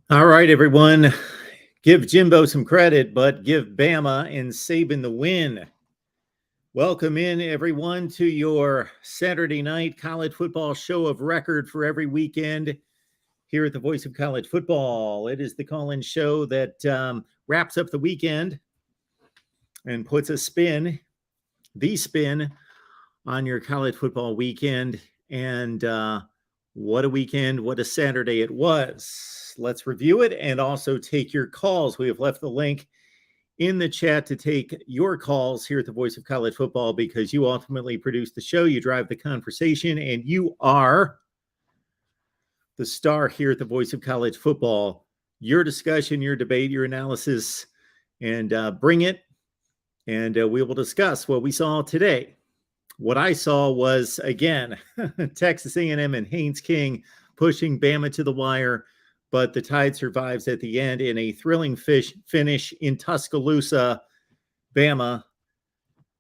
All right, everyone. Give Jimbo some credit, but give Bama and Saban the win. Welcome in, everyone, to your Saturday night college football show of record for every weekend here at the Voice of College Football. It is the call-in show that wraps up the weekend and puts the spin on your college football weekend. And what a weekend, what a Saturday it was. Let's review it and also take your calls. We have left the link in the chat to take your calls here at the Voice of College Football because you ultimately produce the show, you drive the conversation, and you are the star here at the Voice of College Football. Your discussion, your debate, your analysis, and bring it, and we will discuss what we saw today. What I saw was, again, Texas A&M and Haynes King pushing Bama to the wire, but the Tide survives at the end in a thrilling finish in Tuscaloosa. Bama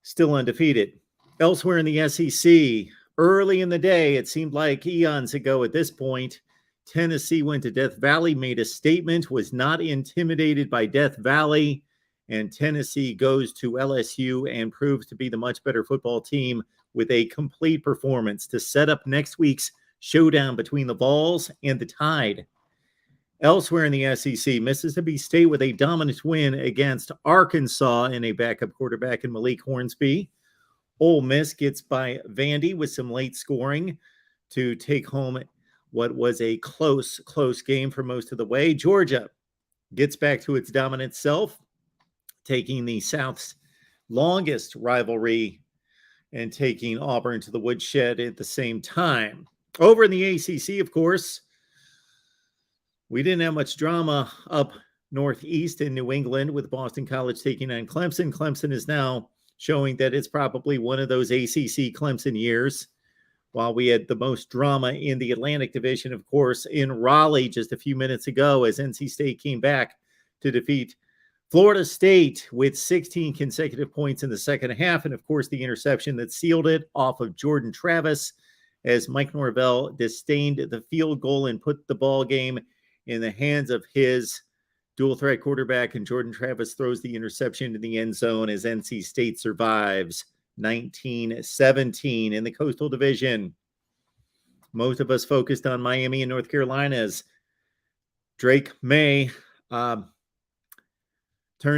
still undefeated. Elsewhere in the SEC, early in the day, it seemed like eons ago at this point, Tennessee went to Death Valley, made a statement, was not intimidated by Death Valley, and Tennessee goes to LSU and proves to be the much better football team with a complete performance to set up next week's showdown between the Vols and the Tide. Elsewhere in the SEC, Mississippi State with a dominant win against Arkansas and a backup quarterback in Malik Hornsby. Ole Miss gets by Vandy with some late scoring to take home what was a close game for most of the way. Georgia gets back to its dominant self, taking the South's longest rivalry and taking Auburn to the woodshed at the same time. Over in the ACC, of course, we didn't have much drama up northeast in New England with Boston College taking on Clemson. Clemson is now showing that it's probably one of those ACC Clemson years. While we had the most drama in the Atlantic Division, of course, in Raleigh just a few minutes ago as NC State came back to defeat Florida State with 16 consecutive points in the second half. And, of course, the interception that sealed it off of Jordan Travis as Mike Norvell disdained the field goal and put the ball game in the hands of his dual-threat quarterback. And Jordan Travis throws the interception in the end zone as NC State survives 19-17 in the Coastal Division. Most of us focused on Miami and North Carolina's Drake May turned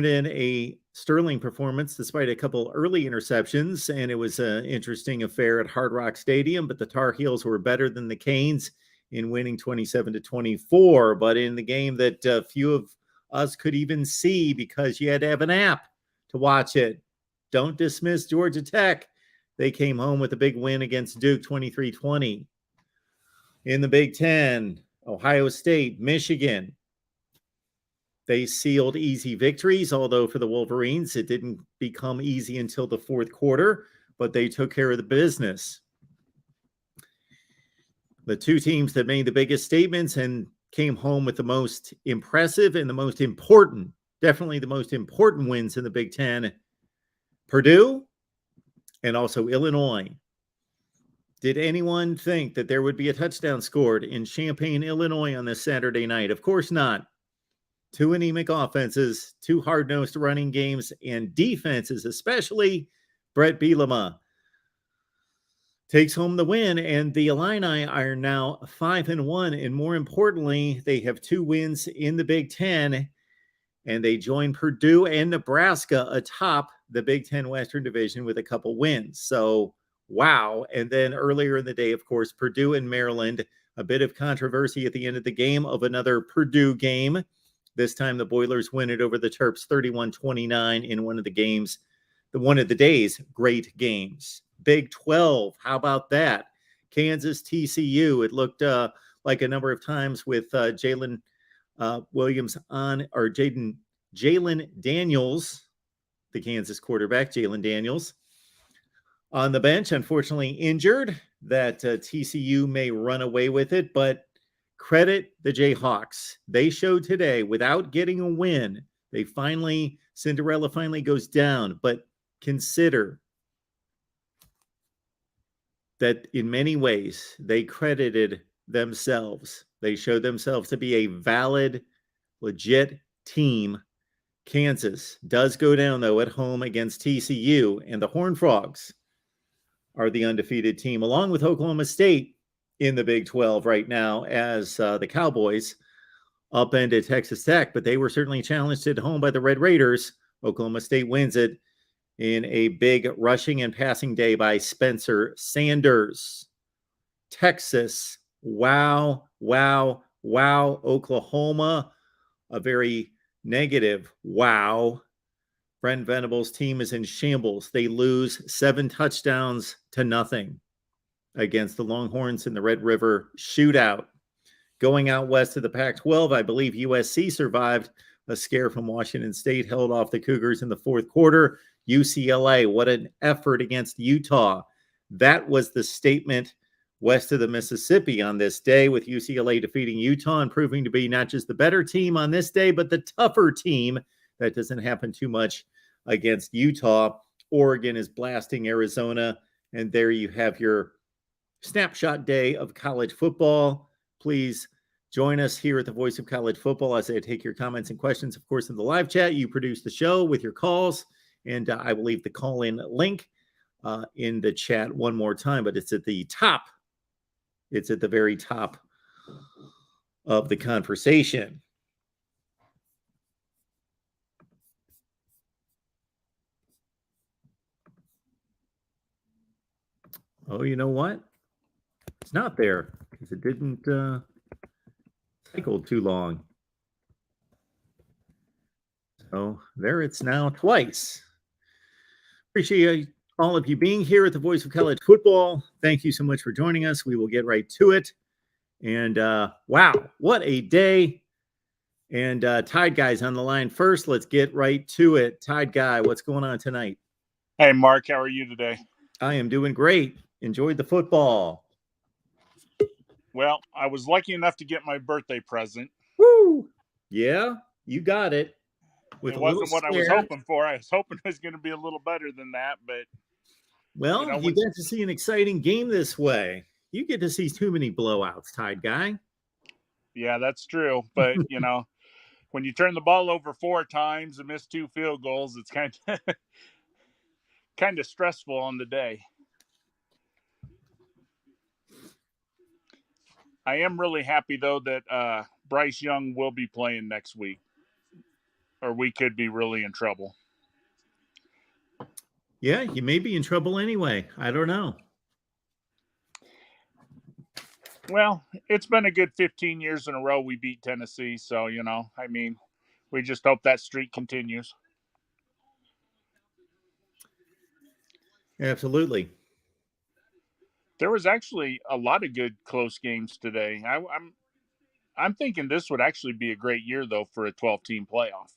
in a sterling performance despite a couple early interceptions, and it was an interesting affair at Hard Rock Stadium, but the Tar Heels were better than the Canes in winning 27-24, but in the game that few of us could even see because you had to have an app to watch it. Don't dismiss Georgia Tech. They came home with a big win against Duke, 23-20. In the Big Ten, Ohio State, Michigan, they sealed easy victories, although for the Wolverines, it didn't become easy until the fourth quarter, but they took care of the business. The two teams that made the biggest statements and came home with the most impressive and the most important, definitely the most important wins in the Big Ten, Purdue and also Illinois. Did anyone think that there would be a touchdown scored in Champaign, Illinois on this Saturday night? Of course not. Two anemic offenses, two hard-nosed running games, and defenses, especially Brett Bielema, takes home the win, and the Illini are now 5-1, and more importantly, they have 2 wins in the Big Ten, and they join Purdue and Nebraska atop the Big Ten Western Division with a couple wins. So, wow. And then earlier in the day, of course, Purdue and Maryland, a bit of controversy at the end of the game of another Purdue game. This time the Boilers win it over the Terps 31-29 in one of the day's great games. Big 12, how about that? Kansas TCU, it looked like a number of times with Jalen Daniels, the Kansas quarterback, Jalen Daniels, on the bench, unfortunately injured, that TCU may run away with it, but credit the Jayhawks. They showed today, without getting a win, Cinderella finally goes down, but consider that in many ways they credited themselves. They showed themselves to be a valid legit team. Kansas does go down, though, at home against TCU, and the Horned Frogs are the undefeated team, along with Oklahoma State in the Big 12 right now, as the Cowboys upended Texas Tech, but they were certainly challenged at home by the Red Raiders. Oklahoma State wins it in a big rushing and passing day by Spencer Sanders. Texas, wow, wow, wow. Oklahoma, a very negative wow. Brent Venables' team is in shambles. They lose 7 touchdowns to nothing against the Longhorns in the Red River shootout. Going out west of the Pac-12, I believe USC survived a scare from Washington State, held off the Cougars in the fourth quarter. UCLA, what an effort against Utah. That was the statement west of the Mississippi on this day, with UCLA defeating Utah and proving to be not just the better team on this day, but the tougher team. That doesn't happen too much against Utah. Oregon is blasting Arizona, and there you have your snapshot day of college football. Please join us here at the Voice of College Football as I take your comments and questions, of course, in the live chat. You produce the show with your calls, and I will leave the call-in link in the chat one more time, but it's at the top. It's at the very top of the conversation. Oh, you know what? It's not there because it didn't cycle too long. So there it's now twice. Appreciate all of you being here at the Voice of College Football. Thank you so much for joining us. We will get right to it. And wow, what a day. And Tide Guy's on the line first. Let's get right to it. Tide Guy, what's going on tonight? Hey, Mark, how are you today? I am doing great. Enjoyed the football. Well, I was lucky enough to get my birthday present. Woo! Yeah, you got it. It wasn't what I was hoping for. I was hoping it was going to be a little better than that, but well, you get to see an exciting game this way. You get to see too many blowouts, Tide Guy. Yeah, that's true. But when you turn the ball over 4 times and miss 2 field goals, it's kind of stressful on the day. I am really happy though that Bryce Young will be playing next week, or we could be really in trouble. Yeah, you may be in trouble anyway. I don't know. Well, it's been a good 15 years in a row we beat Tennessee, so we just hope that streak continues. Absolutely. There was actually a lot of good close games today. I'm thinking this would actually be a great year though for a 12-team playoff.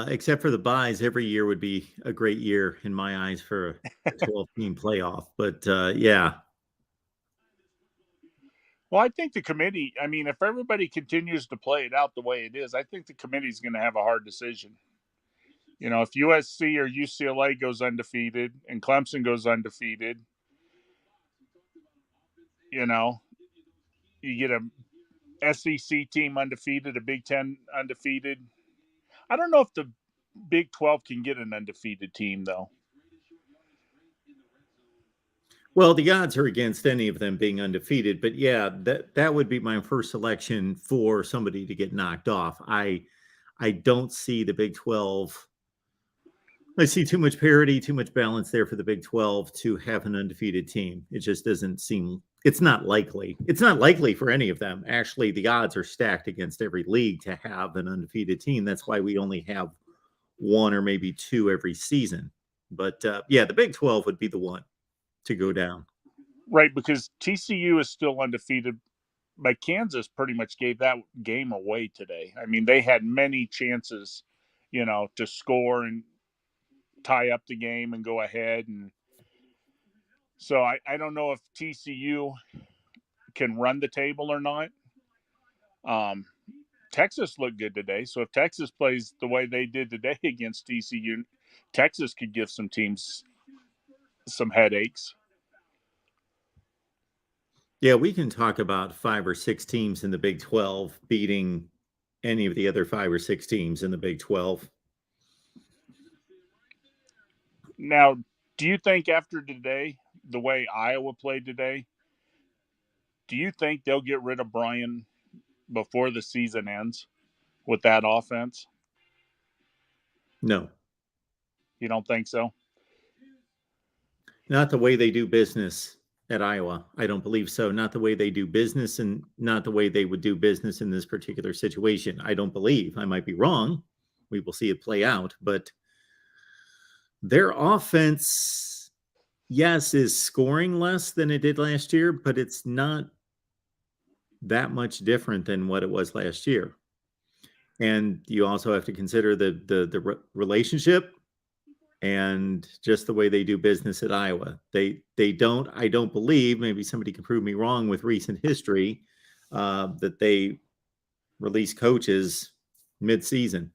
Except for the buys, every year would be a great year in my eyes for a 12-team playoff. But yeah. Well, I think the committee, if everybody continues to play it out the way it is, I think the committee's going to have a hard decision. If USC or UCLA goes undefeated and Clemson goes undefeated, you get a SEC team undefeated, a Big Ten undefeated. I don't know if the Big 12 can get an undefeated team, though. Well, the odds are against any of them being undefeated, but yeah, that would be my first selection for somebody to get knocked off. I don't see the Big 12. I see too much parity, too much balance there for the Big 12 to have an undefeated team. It just doesn't seem, it's not likely. It's not likely for any of them. Actually, the odds are stacked against every league to have an undefeated team. That's why we only have 1 or maybe 2 every season. But yeah, the Big 12 would be the one to go down. Right, because TCU is still undefeated, but Kansas pretty much gave that game away today. They had many chances, to score and tie up the game and go ahead. And so I don't know if TCU can run the table or not. Texas looked good today. So if Texas plays the way they did today against TCU, Texas could give some teams some headaches. Yeah, we can talk about 5 or 6 teams in the Big 12 beating any of the other 5 or 6 teams in the Big 12. Now, do you think after today, the way Iowa played today, do you think they'll get rid of Brian before the season ends with that offense? No, You don't think so? not the way they do business at Iowa. I don't believe so. Not the way they do business and not the way they would do business in this particular situation. I don't believe. I might be wrong. We will see it play out, but their offense, yes, is scoring less than it did last year, but it's not that much different than what it was last year. And you also have to consider the relationship and just the way they do business at Iowa. They don't, I don't believe, maybe somebody can prove me wrong with recent history, that they release coaches mid-season.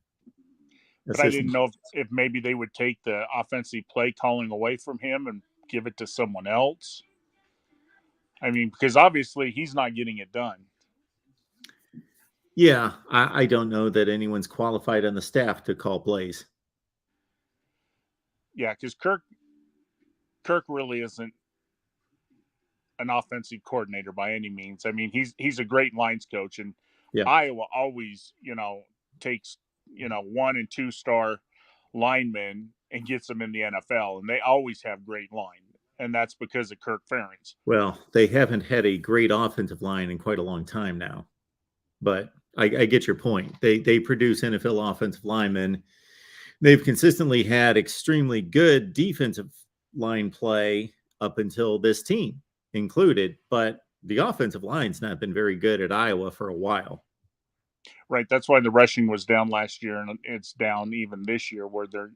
But I didn't Assistant. know if maybe they would take the offensive play calling away from him and give it to someone else. I mean, because obviously he's not getting it done. Yeah, I don't know that anyone's qualified on the staff to call plays. Yeah, because Kirk really isn't an offensive coordinator by any means. I mean, he's a great lines coach, and Yeah. Iowa always, takes 1 and 2 star linemen and gets them in the NFL, and they always have great line, and that's because of Kirk Ferentz. Well, they haven't had a great offensive line in quite a long time now, but I get your point. They produce NFL offensive linemen. They've consistently had extremely good defensive line play up until this team included, but the offensive line's not been very good at Iowa for a while. Right, that's why the rushing was down last year, and it's down even this year, where they're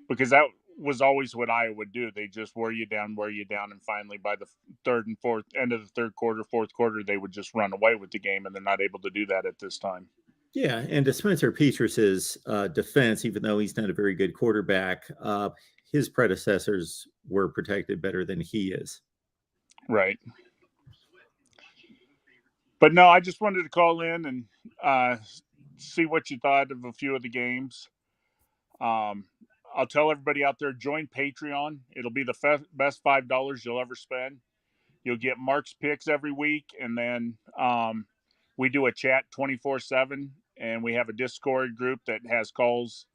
because that was always what Iowa would do. They just wear you down, and finally by the third and fourth end of the third quarter, fourth quarter, they would just run away with the game, and they're not able to do that at this time. Yeah, and to Spencer Petrus's defense, even though he's not a very good quarterback, his predecessors were protected better than he is. Right. But no, I just wanted to call in and see what you thought of a few of the games. I'll tell everybody out there, join Patreon. It'll be the best $5 you'll ever spend. You'll get Mark's picks every week, and then we do a chat 24/7, and we have a Discord group that has calls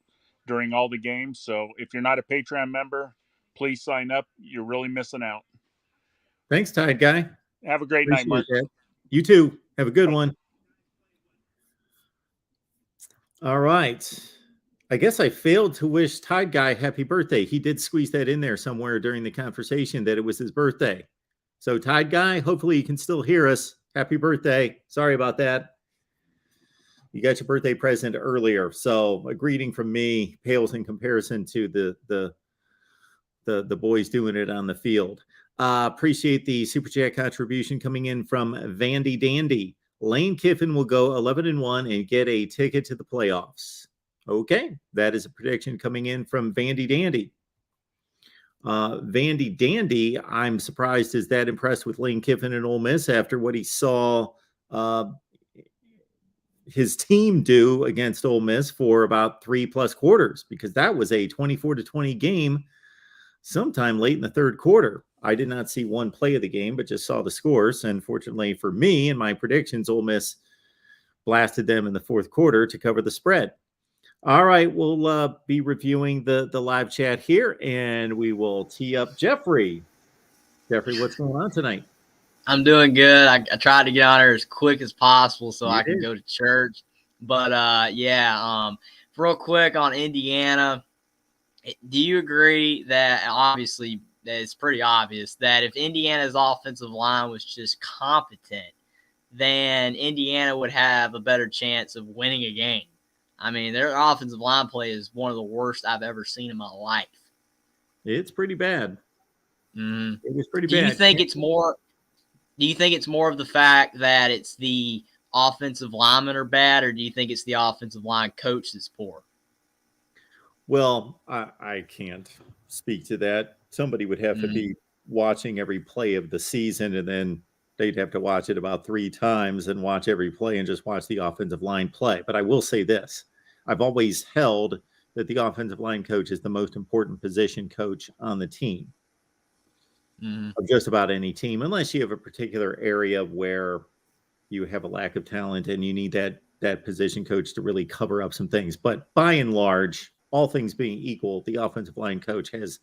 during all the games. So if you're not a Patreon member, please sign up. You're really missing out. Thanks, Tide Guy. Have a great night, Appreciate Mark. that. You too. Have a good Bye. one. All right. I guess I failed to wish Tide Guy happy birthday. He did squeeze that in there somewhere during the conversation that it was his birthday. So, Tide Guy, hopefully you can still hear us. Happy birthday. Sorry about that. You got your birthday present earlier. So, a greeting from me pales in comparison to the boys doing it on the field. Appreciate the Super Chat contribution coming in from Vandy Dandy. Lane Kiffin will go 11-1 and get a ticket to the playoffs. Okay, that is a prediction coming in from Vandy Dandy. Vandy Dandy, I'm surprised is that impressed with Lane Kiffin and Ole Miss after what he saw his team do against Ole Miss for about 3+ quarters, because that was a 24-20 game sometime late in the third quarter. I did not see one play of the game, but just saw the scores. And fortunately for me and my predictions, Ole Miss blasted them in the fourth quarter to cover the spread. All right, we'll be reviewing the live chat here, and we will tee up Jeffrey. Jeffrey, what's going on tonight? I'm doing good. I tried to get on here as quick as possible so I did. can go to church. But real quick on Indiana, do you agree that obviously that it's pretty obvious that if Indiana's offensive line was just competent, then Indiana would have a better chance of winning a game? I mean, their offensive line play is one of the worst I've ever seen in my life. It's pretty bad. Mm-hmm. It is pretty bad. Do you think it's more of the fact that it's the offensive linemen are bad, or do you think it's the offensive line coach that's poor? Well, I can't speak to that. Somebody would have to be watching every play of the season and then they'd have to watch it about 3 times and watch every play and just watch the offensive line play. But I will say this. I've always held that the offensive line coach is the most important position coach on the team. Of just about any team, unless you have a particular area where you have a lack of talent and you need that position coach to really cover up some things. But by and large, all things being equal, the offensive line coach has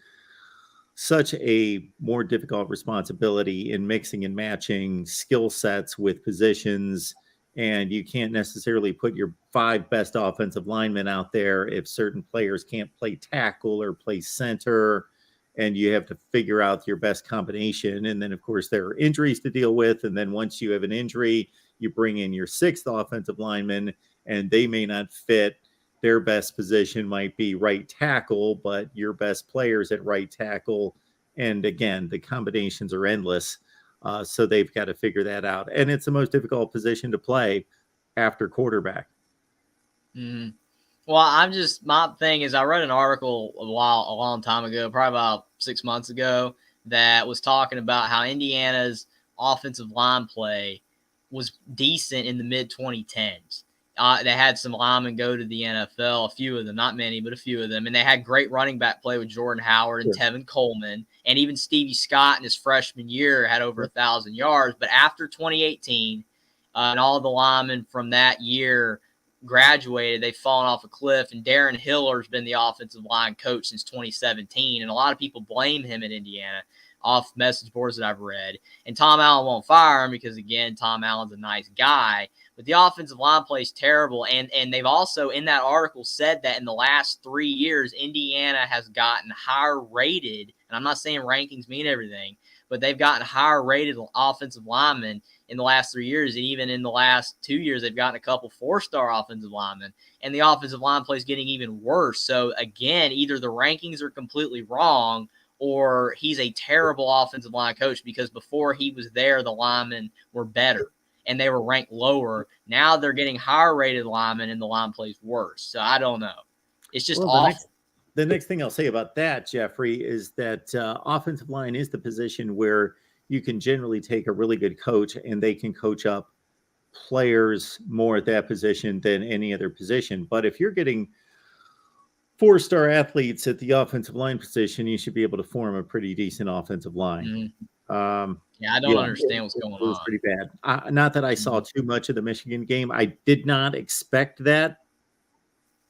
such a more difficult responsibility in mixing and matching skill sets with positions. And you can't necessarily put your 5 best offensive linemen out there if certain players can't play tackle or play center, and you have to figure out your best combination. And then, of course, there are injuries to deal with. And then once you have an injury, you bring in your 6th offensive lineman, and they may not fit. Their best position might be right tackle, but your best players at right tackle. And again, the combinations are endless. So they've got to figure that out. And it's the most difficult position to play after quarterback. Mm-hmm. Well, my thing is, I read an article a long time ago, probably about 6 months ago, that was talking about how Indiana's offensive line play was decent in the mid 2010s. They had some linemen go to the NFL, a few of them, not many, but a few of them. And they had great running back play with Jordan Howard and Tevin Coleman. And even Stevie Scott in his freshman year had over 1,000 yards. But after 2018, and all the linemen from that year graduated, they've fallen off a cliff. And Darren Hiller's been the offensive line coach since 2017. And a lot of people blame him in Indiana off message boards that I've read. And Tom Allen won't fire him because, again, Tom Allen's a nice guy. But the offensive line play is terrible. And they've also, in that article, said that in the last 3 years, Indiana has gotten higher rated. And I'm not saying rankings mean everything, but they've gotten higher rated offensive linemen in the last 3 years. And even in the last 2 years, they've gotten a couple 4-star offensive linemen. And the offensive line play is getting even worse. So, again, either the rankings are completely wrong or he's a terrible offensive line coach, because before he was there, the linemen were better and they were ranked lower. Now they're getting higher rated linemen and the line plays worse. So I don't know. It's just awful. The next thing I'll say about that, Jeffrey, is that offensive line is the position where you can generally take a really good coach and they can coach up players more at that position than any other position. But if you're getting 4-star athletes at the offensive line position, you should be able to form a pretty decent offensive line. I don't understand what's going on. It was pretty bad. Not that I saw too much of the Michigan game. I did not expect that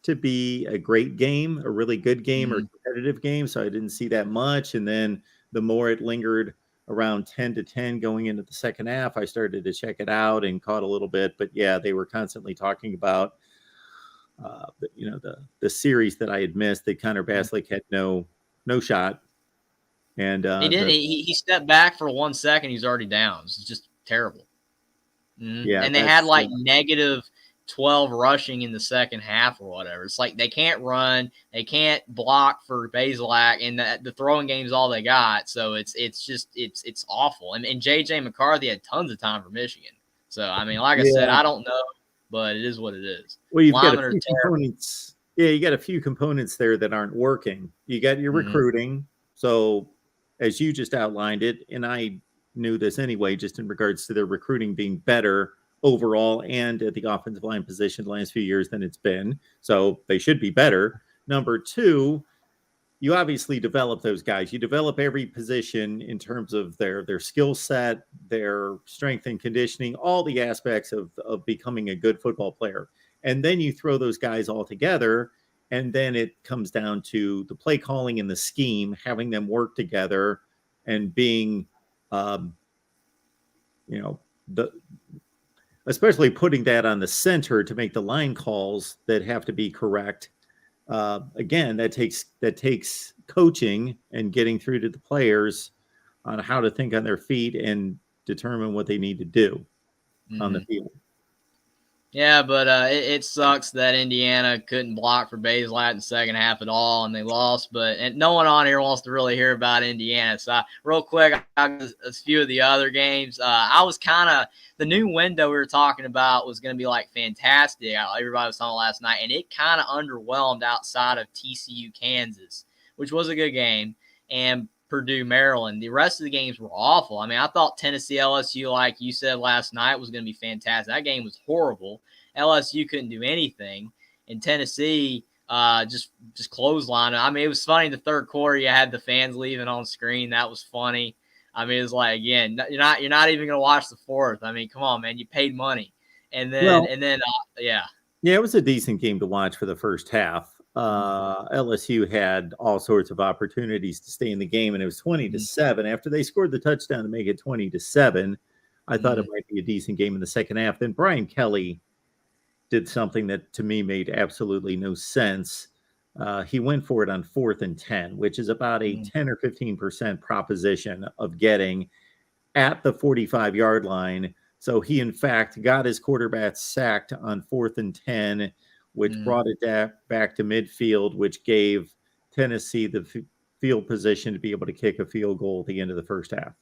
to be a great game, a really good game or competitive game. So I didn't see that much. And then the more it lingered around 10-10 going into the second half, I started to check it out and caught a little bit. But yeah, they were constantly talking about the series that I had missed, that Connor Baslick had no shot. And he did. He stepped back for 1 second. He's already down. It's just terrible. Yeah, and they had like negative 12 rushing in the second half or whatever. It's like they can't run, they can't block for Bazelak, and the throwing game is all they got. So it's awful. And JJ McCarthy had tons of time for Michigan. So I mean, like I said, I don't know, but it is what it is. Well, you've got a few components. Yeah, you got a few components there that aren't working. You got your recruiting. So as you just outlined it, and I knew this anyway, just in regards to their recruiting being better overall and at the offensive line position the last few years than it's been. So they should be better. Number 2, you obviously develop those guys. You develop every position in terms of their skill set, their strength and conditioning, all the aspects of becoming a good football player. And then you throw those guys all together, and then it comes down to the play calling and the scheme, having them work together and being, especially putting that on the center to make the line calls that have to be correct. Again, that takes coaching and getting through to the players on how to think on their feet and determine what they need to do on the field. Yeah, but it sucks that Indiana couldn't block for Bazelak in the second half at all, and they lost. And no one on here wants to really hear about Indiana. So real quick, I got a few of the other games. I was kind of – the new window we were talking about was going to be, like, fantastic. Everybody was talking last night, and it kind of underwhelmed outside of TCU Kansas, which was a good game. And Purdue, Maryland. The rest of the games were awful. I mean, I thought Tennessee, LSU, like you said last night, was going to be fantastic. That game was horrible. LSU couldn't do anything, and Tennessee just clothesline. I mean, it was funny. The third quarter, you had the fans leaving on screen. That was funny. I mean, it was like, again, you're not even going to watch the fourth. I mean, come on, man, you paid money, and then yeah. Yeah, it was a decent game to watch for the first half. LSU had all sorts of opportunities to stay in the game, and it was 20-7. After they scored the touchdown to make it 20-7, I thought it might be a decent game in the second half. Then Brian Kelly did something that to me made absolutely no sense. He went for it on 4th and 10, which is about a 10 or 15% proposition of getting at the 45-yard line. So he, in fact, got his quarterback sacked on 4th and 10, which brought it back to midfield, which gave Tennessee the field position to be able to kick a field goal at the end of the first half.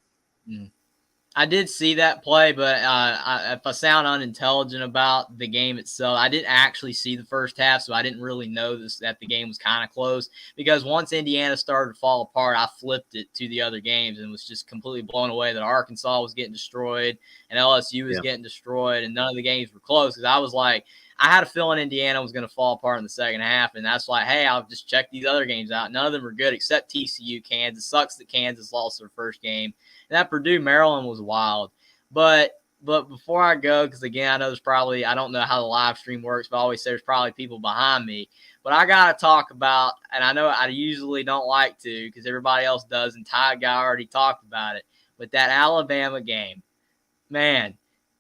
I did see that play, but if I sound unintelligent about the game itself, I didn't actually see the first half, so I didn't really know that the game was kind of close. Because once Indiana started to fall apart, I flipped it to the other games and was just completely blown away that Arkansas was getting destroyed and LSU was getting destroyed, and none of the games were close. Because I was like, I had a feeling Indiana was going to fall apart in the second half, and that's why, hey, I'll just check these other games out. None of them were good except TCU, Kansas. Sucks that Kansas lost their first game. And that Purdue, Maryland was wild. But before I go, because, again, I know I don't know how the live stream works, but I always say there's probably people behind me. But I got to talk about, and I know I usually don't like to because everybody else does, and Ty Guy already talked about it, but that Alabama game, man,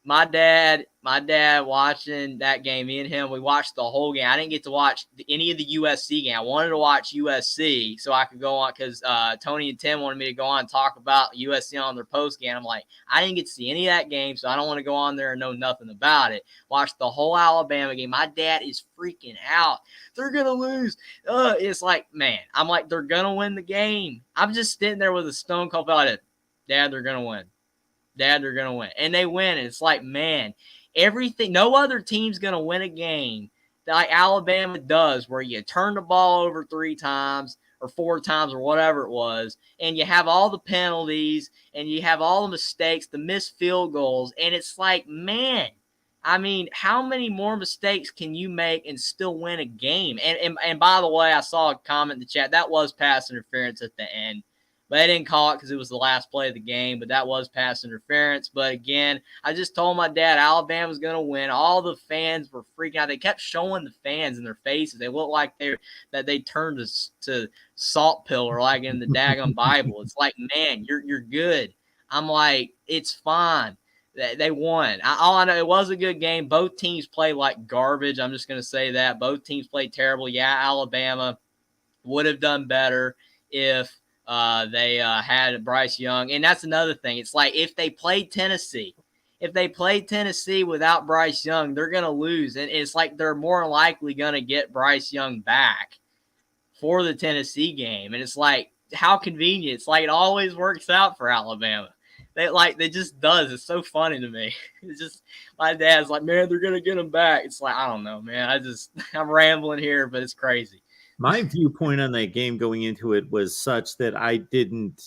my dad watching that game, me and him, we watched the whole game. I didn't get to watch any of the USC game. I wanted to watch USC so I could go on because Tony and Tim wanted me to go on and talk about USC on their post game. I'm like, I didn't get to see any of that game, so I don't want to go on there and know nothing about it. Watched the whole Alabama game. My dad is freaking out. They're going to lose. It's like, man, I'm like, they're going to win the game. I'm just sitting there with a stone cold feeling, Dad, they're going to win. Dad, they're going to win. And they win. And it's like, man, no other team's going to win a game like Alabama does, where you turn the ball over 3 times or 4 times or whatever it was, and you have all the penalties and you have all the mistakes, the missed field goals. And it's like, man, I mean, how many more mistakes can you make and still win a game? And by the way, I saw a comment in the chat. That was pass interference at the end. But they didn't call it because it was the last play of the game, but that was pass interference. But again, I just told my dad Alabama's going to win. All the fans were freaking out. They kept showing the fans in their faces. They looked like they turned to salt pillar like in the daggone Bible. It's like, man, you're good. I'm like, it's fine. They won. All I know, it was a good game. Both teams played like garbage. I'm just going to say that. Both teams played terrible. Yeah, Alabama would have done better if they had Bryce Young. And that's another thing. It's like if they played Tennessee without Bryce Young, they're going to lose. And it's like they're more likely going to get Bryce Young back for the Tennessee game. And it's like, how convenient. It's like it always works out for Alabama. They just does. It's so funny to me. It's just, my dad's like, man, they're going to get him back. It's like, I don't know, man. I'm rambling here, but it's crazy. My viewpoint on that game going into it was such that I didn't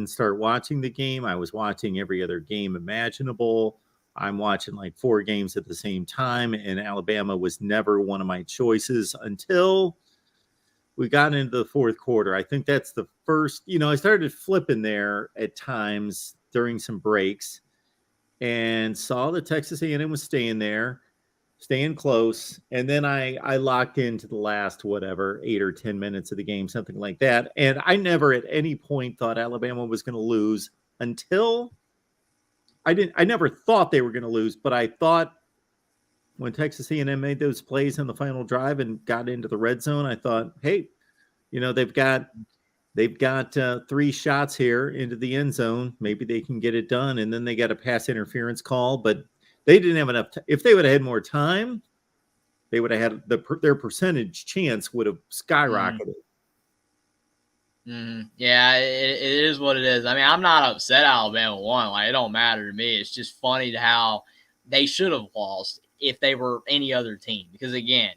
start watching the game. I was watching every other game imaginable. I'm watching like 4 games at the same time, and Alabama was never one of my choices until we got into the fourth quarter. I think that's the first, I started flipping there at times during some breaks and saw that Texas A&M was staying close. And then I locked into the last, 8 or 10 minutes of the game, something like that. And I never at any point thought Alabama was going to lose until I never thought they were going to lose, but I thought when Texas A&M made those plays on the final drive and got into the red zone, I thought, hey, they've got 3 shots here into the end zone. Maybe they can get it done. And then they got a pass interference call, but they didn't have enough. If they would have had more time, they would have had their percentage chance would have skyrocketed. Yeah, it is what it is. I mean, I'm not upset Alabama won. Like, it don't matter to me. It's just funny to how they should have lost if they were any other team. Because again,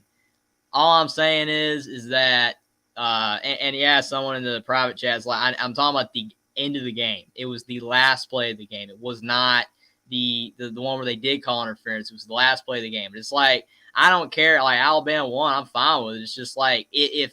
all I'm saying is that And yeah, someone in the private chat is like, I'm talking about the end of the game. It was the last play of the game. It was not the one where they did call interference. It was the last play of the game. But it's like, I don't care. Like, Alabama won, I'm fine with it. It's just like, if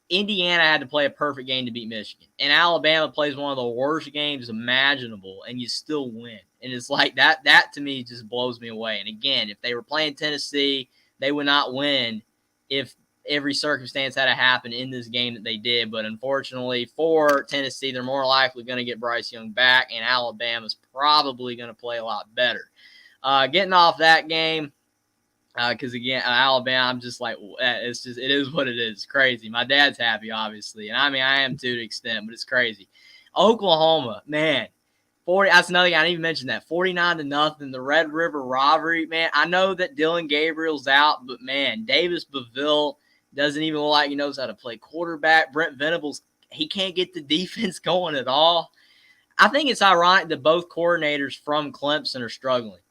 Indiana had to play a perfect game to beat Michigan, and Alabama plays one of the worst games imaginable, and you still win. And it's like that to me just blows me away. And again, if they were playing Tennessee, they would not win if every circumstance had to happen in this game that they did. But unfortunately for Tennessee, they're more likely going to get Bryce Young back, and Alabama's probably going to play a lot better. Getting off that game, because again, Alabama, I'm just like, it is what it is. It's crazy. My dad's happy, obviously, and I mean, I am to an extent, but it's crazy. Oklahoma, man, 40. That's another thing. I didn't even mention that 49-0. The Red River robbery, man. I know that Dylan Gabriel's out, but man, Davis Beville doesn't even look like he knows how to play quarterback. Brent Venables, he can't get the defense going at all. I think it's ironic that both coordinators from Clemson are struggling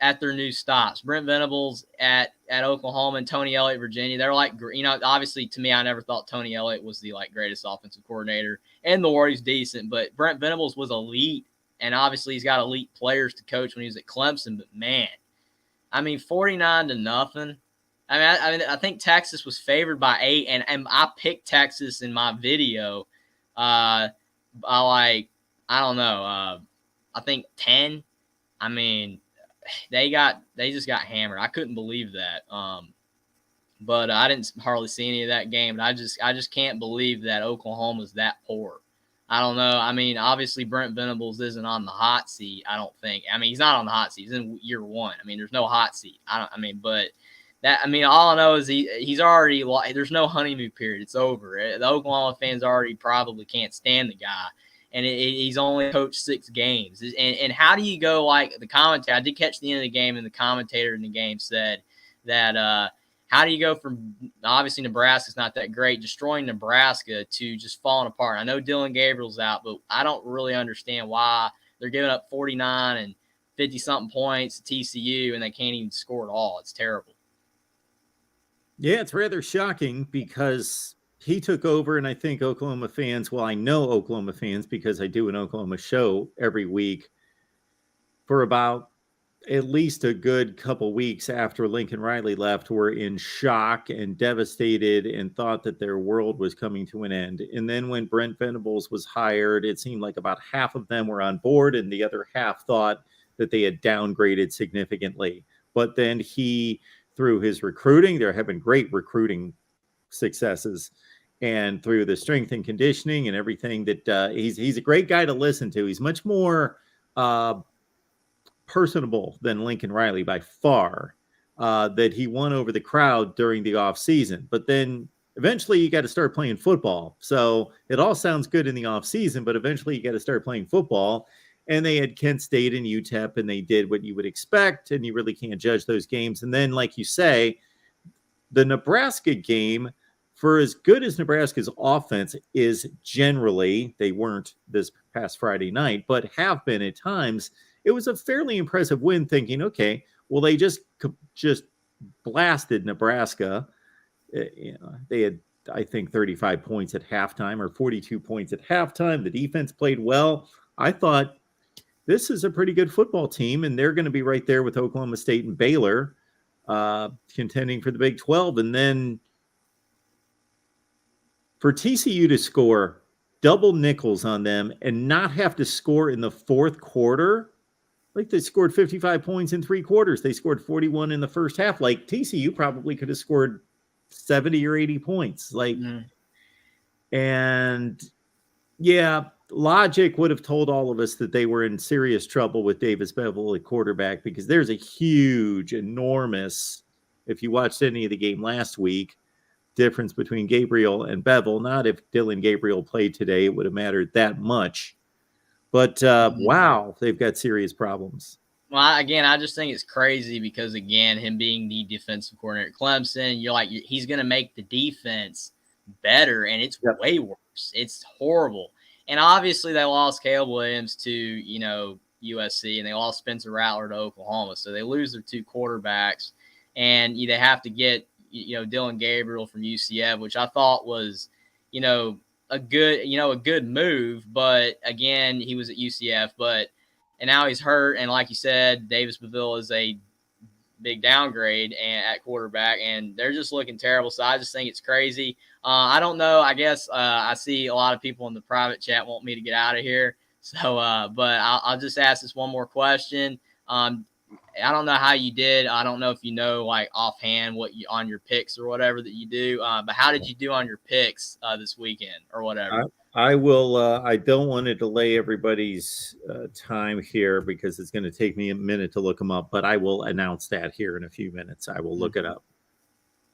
at their new stops. Brent Venables at Oklahoma and Tony Elliott, Virginia. They're like, obviously to me, I never thought Tony Elliott was the greatest offensive coordinator in the world. He's decent, but Brent Venables was elite. And obviously he's got elite players to coach when he was at Clemson. But man, I mean, 49-0. I mean, I think Texas was favored by 8, and I picked Texas in my video. I don't know. I think 10. I mean, they just got hammered. I couldn't believe that. But I didn't hardly see any of that game. But I just can't believe that Oklahoma's that poor. I don't know. I mean, obviously Brent Venables isn't on the hot seat, I don't think. I mean, he's not on the hot seat. He's in year 1. I mean, there's no hot seat. All I know is he's already, there's no honeymoon period. It's over. The Oklahoma fans already probably can't stand the guy. And he's only coached 6 games. And how do you go, like the commentator, I did catch the end of the game, and the commentator in the game said that how do you go from, obviously Nebraska's not that great, destroying Nebraska, to just falling apart? I know Dylan Gabriel's out, but I don't really understand why they're giving up 49 and 50-something points to TCU, and they can't even score at all. It's terrible. Yeah, it's rather shocking because he took over, and I think Oklahoma fans, well, I know Oklahoma fans because I do an Oklahoma show every week, for about at least a good couple weeks after Lincoln Riley left, were in shock and devastated and thought that their world was coming to an end. And then when Brent Venables was hired, it seemed like about half of them were on board, and the other half thought that they had downgraded significantly. But then he, through his recruiting, there have been great recruiting successes, and through the strength and conditioning and everything, that he's a great guy to listen to. He's much more personable than Lincoln Riley by far, that he won over the crowd during the off season. But then eventually you got to start playing football. So it all sounds good in the off season, but eventually you got to start playing football. And they had Kent State and UTEP, and they did what you would expect, and you really can't judge those games. And then, like you say, the Nebraska game, for as good as Nebraska's offense is generally, they weren't this past Friday night, but have been at times, it was a fairly impressive win, thinking, okay, well, they just blasted Nebraska. They had, I think, 35 points at halftime or 42 points at halftime. The defense played well. I thought, this is a pretty good football team, and they're going to be right there with Oklahoma State and Baylor, contending for the Big 12. And then for TCU to score double nickels on them and not have to score in the fourth quarter, like they scored 55 points in 3 quarters. They scored 41 in the first half. Like TCU probably could have scored 70 or 80 points. And yeah, logic would have told all of us that they were in serious trouble with Davis Beville at quarterback, because there's a huge, enormous, if you watched any of the game last week, difference between Gabriel and Beville. Not if Dylan Gabriel played today, it would have mattered that much. But wow, they've got serious problems. Well, again, I just think it's crazy because, again, him being the defensive coordinator at Clemson, he's going to make the defense better, and it's way worse. It's horrible. And obviously they lost Caleb Williams to, USC, and they lost Spencer Rattler to Oklahoma. So they lose their 2 quarterbacks, and they have to get, Dylan Gabriel from UCF, which I thought was a good move. But again, he was at UCF, and now he's hurt. And like you said, Davis Beville is a big downgrade at quarterback, and they're just looking terrible. So I just think it's crazy. I don't know. I guess I see a lot of people in the private chat want me to get out of here. So, but I'll just ask this one more question. I don't know how you did. I don't know if you know, like, offhand what you on your picks or whatever that you do. But how did you do on your picks this weekend or whatever? I will. I don't want to delay everybody's time here because it's going to take me a minute to look them up. But I will announce that here in a few minutes. I will look it up.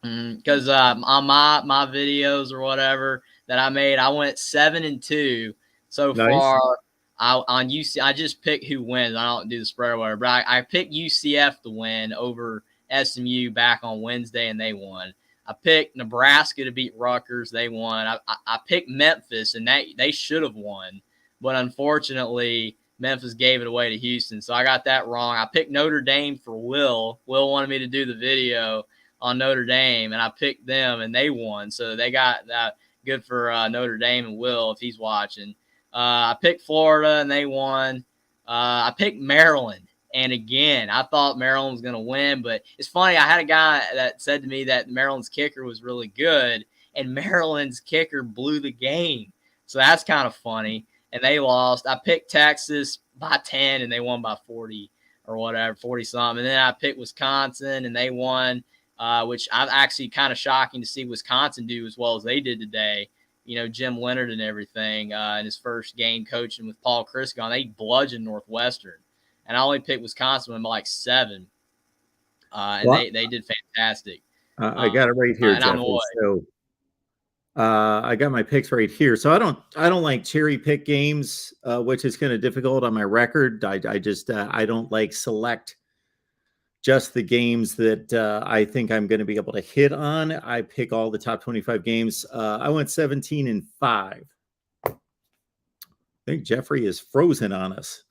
Because on my videos or whatever that I made, I went 7-2 so far. On UC, I just pick who wins. I don't do the spread or whatever, but I picked UCF to win over SMU back on Wednesday, and they won. I picked Nebraska to beat Rutgers. They won. I picked Memphis, and they should have won, but unfortunately, Memphis gave it away to Houston, so I got that wrong. I picked Notre Dame for Will. Will wanted me to do the video on Notre Dame, and I picked them, and they won. So they got that. Good for Notre Dame and Will if he's watching. I picked Florida, and they won. I picked Maryland, and again, I thought Maryland was going to win. But it's funny, I had a guy that said to me that Maryland's kicker was really good, and Maryland's kicker blew the game. So that's kind of funny, and they lost. I picked Texas by 10, and they won by 40 or whatever, 40-something. And then I picked Wisconsin, and they won, which I'm actually kind of shocking to see Wisconsin do as well as they did today. Jim Leonard and everything in his first game coaching with Paul Criscon, they bludgeoned Northwestern. And I only picked Wisconsin by like 7. And they did fantastic. I got it right here, Jeffrey. So I got my picks right here. So I don't like cherry pick games, which is kind of difficult on my record. I just I don't like select just the games that I think I'm going to be able to hit on. I pick all the top 25 games. I went 17-5. I think Jeffrey is frozen on us.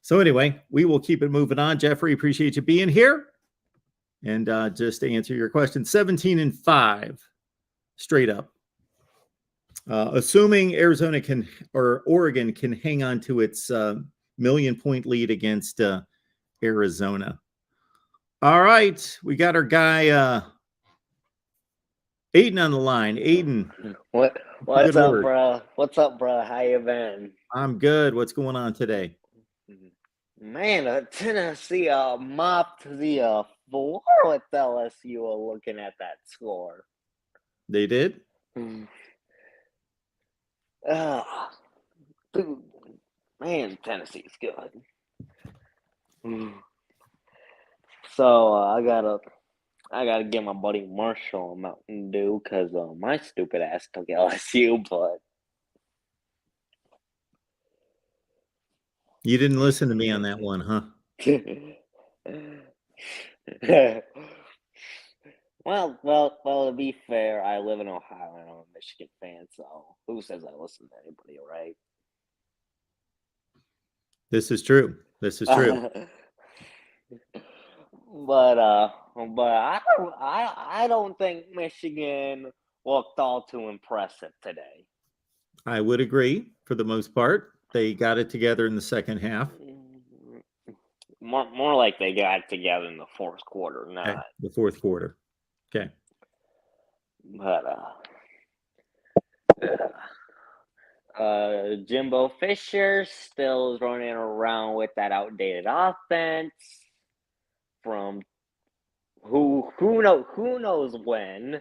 So anyway, we will keep it moving on. Jeffrey, appreciate you being here. And just to answer your question, 17-5, straight up. Assuming Oregon can hang on to its 1,000,000-point lead against Arizona. All right, we got our guy Aiden on the line. Aiden, what's up, bro? What's up, bro? How you been? I'm good. What's going on today? Man, Tennessee mopped the floor with LSU. Looking at that score, they did. Dude, man, Tennessee's good. So I gotta get my buddy Marshall a Mountain Dew because my stupid ass took LSU, but you didn't listen to me on that one, huh? Well, to be fair, I live in Ohio and I'm a Michigan fan, so who says I listen to anybody, right? This is true. But I don't think Michigan looked all too impressive today. I would agree for the most part. They got it together in the second half. More like they got it together in the fourth quarter, not okay. The fourth quarter. Okay. But Jimbo Fisher still is running around with that outdated offense from who knows when,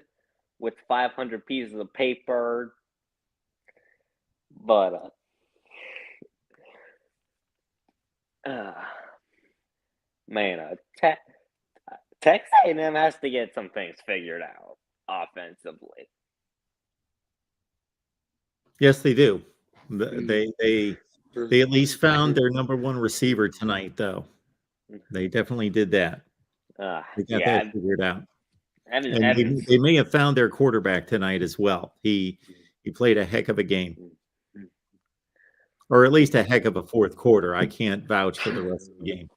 with 500 pieces of paper. But man, Texas A&M has to get some things figured out offensively. Yes, they do. They at least found their number one receiver tonight, though. They definitely did that. They got that figured out. And they may have found their quarterback tonight as well. He played a heck of a game. Or at least a heck of a fourth quarter. I can't vouch for the rest of the game.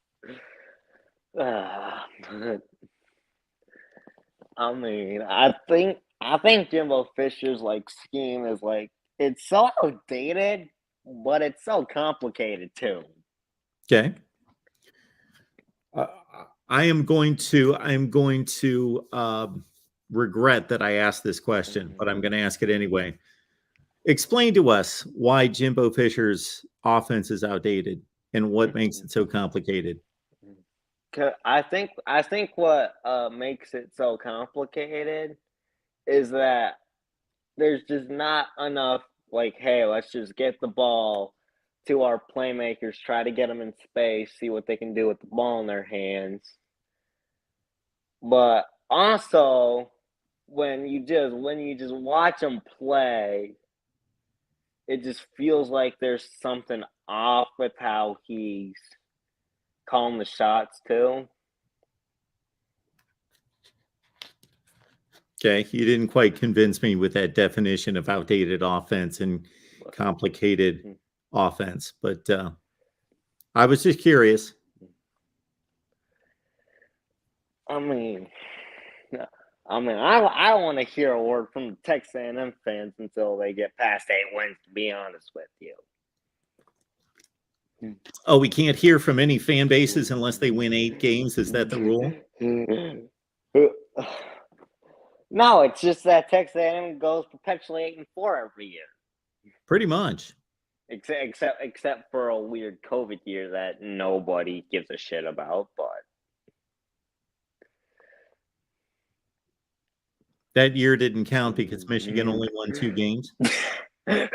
I mean, I I think Jimbo Fisher's like scheme is like it's so outdated, but it's so complicated too. Okay. I am going to regret that I asked this question, but I'm going to ask it anyway. Explain to us why Jimbo Fisher's offense is outdated and what makes it so complicated. I think what makes it so complicated is that there's just not enough. Like, hey, let's just get the ball to our playmakers, try to get them in space, see what they can do with the ball in their hands. But also, when you just watch them play, it just feels like there's something off with how he's calling the shots too. Okay, you didn't quite convince me with that definition of outdated offense and complicated offense, but I was just curious. I don't want to hear a word from the Texas A&M fans until they get past 8 wins, to be honest with you. Oh, we can't hear from any fan bases unless they win 8 games. Is that the rule? No, it's just that Texas A&M goes perpetually 8-4 every year. Pretty much. Except for a weird COVID year that nobody gives a shit about, but that year didn't count because Michigan only won 2 games. I'm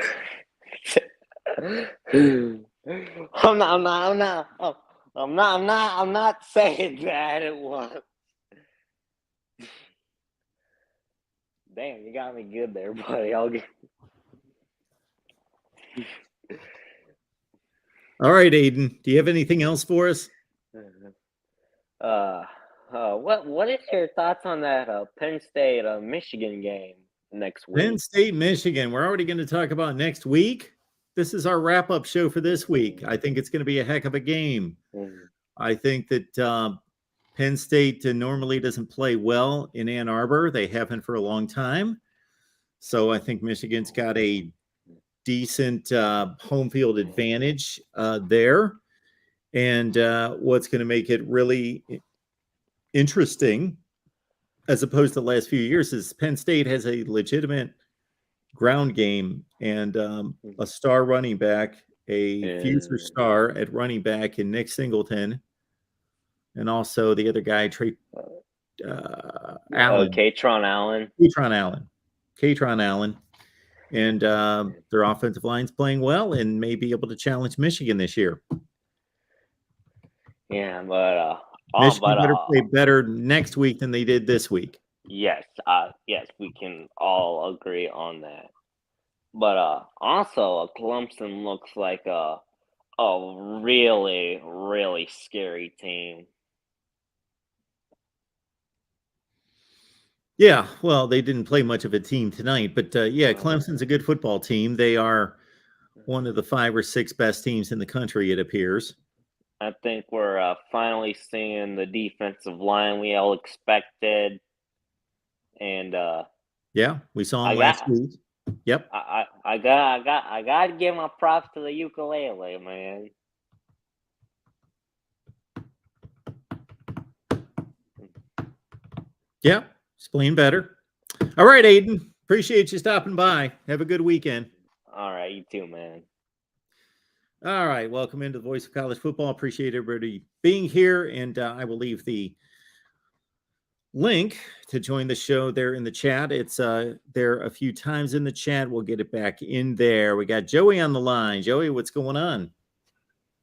not saying that it was. Damn, you got me good there, buddy. All right, Aiden. Do you have anything else for us? What is your thoughts on that Penn State Michigan game next week? Penn State, Michigan. We're already going to talk about next week. This is our wrap-up show for this week. I think it's going to be a heck of a game. I think that Penn State normally doesn't play well in Ann Arbor. They haven't for a long time. So I think Michigan's got a decent home field advantage there. And what's going to make it really interesting, as opposed to the last few years, is Penn State has a legitimate ground game and a star running back, a future star at running back in Nick Singleton, and also the other guy, Allen. Katron Allen. And their offensive line's playing well and may be able to challenge Michigan this year. Yeah, but Michigan better play better next week than they did this week. Yes, we can all agree on that. But also, Clemson looks like a really, really scary team. Yeah, well, they didn't play much of a team tonight, but yeah, Clemson's a good football team. They are one of the 5 or 6 best teams in the country, it appears. I think we're finally seeing the defensive line we all expected, and yeah, we saw him last week. Yep. I got to give my props to the ukulele, man. Yeah, it's playing better. All right, Aiden. Appreciate you stopping by. Have a good weekend. All right, you too, man. All right, welcome into the Voice of College Football. Appreciate everybody being here, and I will leave the link to join the show there in the chat. It's there a few times in the chat. We'll get it back in there. We got Joey on the line. Joey, what's going on?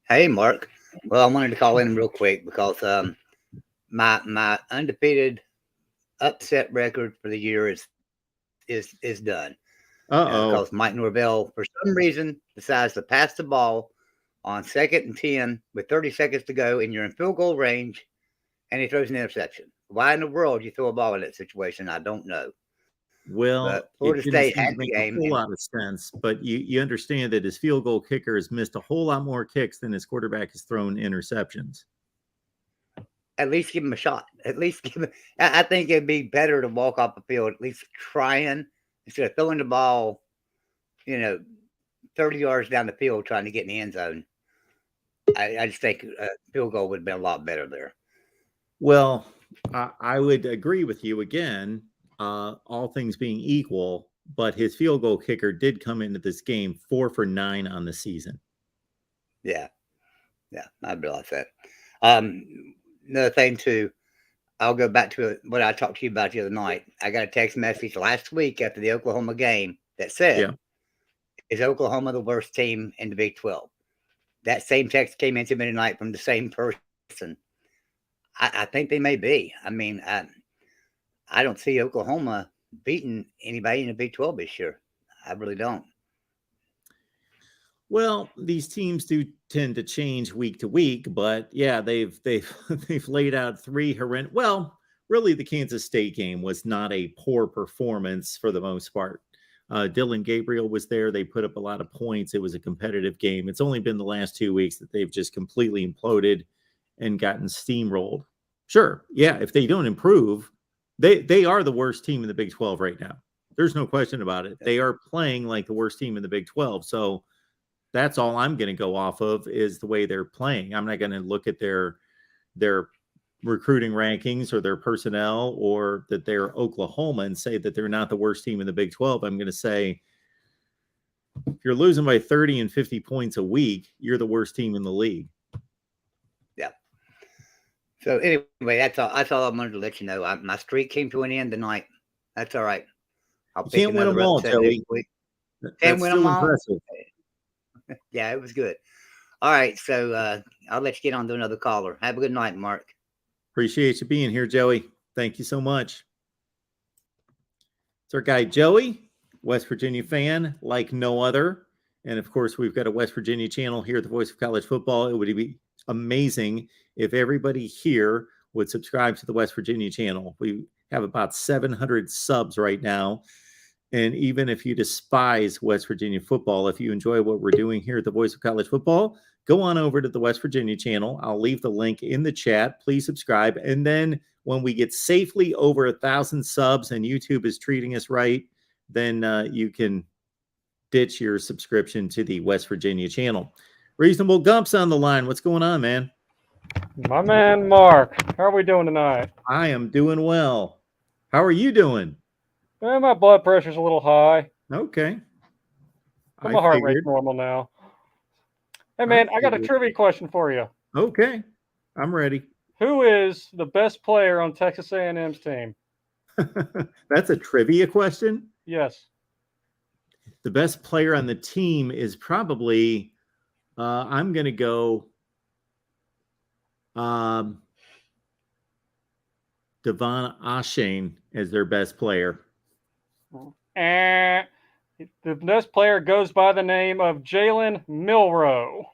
Hey, Mark. Well, I wanted to call in real quick because my undefeated upset record for the year is done. Because Mike Norvell, for some reason, decides to pass the ball on 2nd and 10 with 30 seconds to go, and you're in field goal range, and he throws an interception. Why in the world you throw a ball in that situation? I don't know. Well, Florida State had the game. A whole lot of sense, but you understand that his field goal kicker has missed a whole lot more kicks than his quarterback has thrown interceptions. at least give him a shot. At least give him. I think it'd be better to walk off the field, at least trying, instead of throwing the ball, 30 yards down the field trying to get in the end zone. I just think a field goal would have been a lot better there. Well, I would agree with you again, all things being equal, but his field goal kicker did come into this game 4 for 9 on the season. Yeah, I realize that. Another thing too, I'll go back to what I talked to you about the other night. I got a text message last week after the Oklahoma game that said, "Is Oklahoma the worst team in the Big 12?" That same text came into me tonight from the same person. I think they may be. I mean, I don't see Oklahoma beating anybody in the Big 12 this year. I really don't. Well, these teams do tend to change week to week, but yeah, they've laid out 3 horrendous. Well, really, the Kansas State game was not a poor performance for the most part. Dylan Gabriel was there. They put up a lot of points. It was a competitive game. It's only been the last 2 weeks that they've just completely imploded and gotten steamrolled. Sure, yeah, if they don't improve, they are the worst team in the Big 12 right now. There's no question about it. They are playing like the worst team in the Big 12. So that's all I'm going to go off of is the way they're playing. I'm not going to look at their recruiting rankings or their personnel or that they're Oklahoma and say that they're not the worst team in the Big 12. I'm going to say if you're losing by 30 and 50 points a week, you're the worst team in the league. Yeah. So anyway, that's all I wanted to let you know. My streak came to an end tonight. That's all right. You can't win them all, Joey. Can't win them all. Impressive. Yeah, it was good. All right, so I'll let you get on to another caller. Have a good night, Mark. Appreciate you being here, Joey. Thank you so much. It's our guy, Joey, West Virginia fan like no other. And of course, we've got a West Virginia channel here at the Voice of College Football. It would be amazing if everybody here would subscribe to the West Virginia channel. We have about 700 subs right now. And even if you despise West Virginia football, if you enjoy what we're doing here at the Voice of College Football, go on over to the West Virginia channel. I'll leave the link in the chat. Please subscribe. And then when we get safely over 1,000 subs and YouTube is treating us right, then you can ditch your subscription to the West Virginia channel. Reasonable Gump's on the line. What's going on, man? My man, Mark. How are we doing tonight? I am doing well. How are you doing? My blood pressure's a little high. Okay. But my heart rate's normal now. Hey, man, I got a trivia question for you. Okay. I'm ready. Who is the best player on Texas A&M's team? That's a trivia question? Yes. The best player on the team is probably, I'm going to go Devon Ashane as their best player. And the best player goes by the name of Jalen Milroe.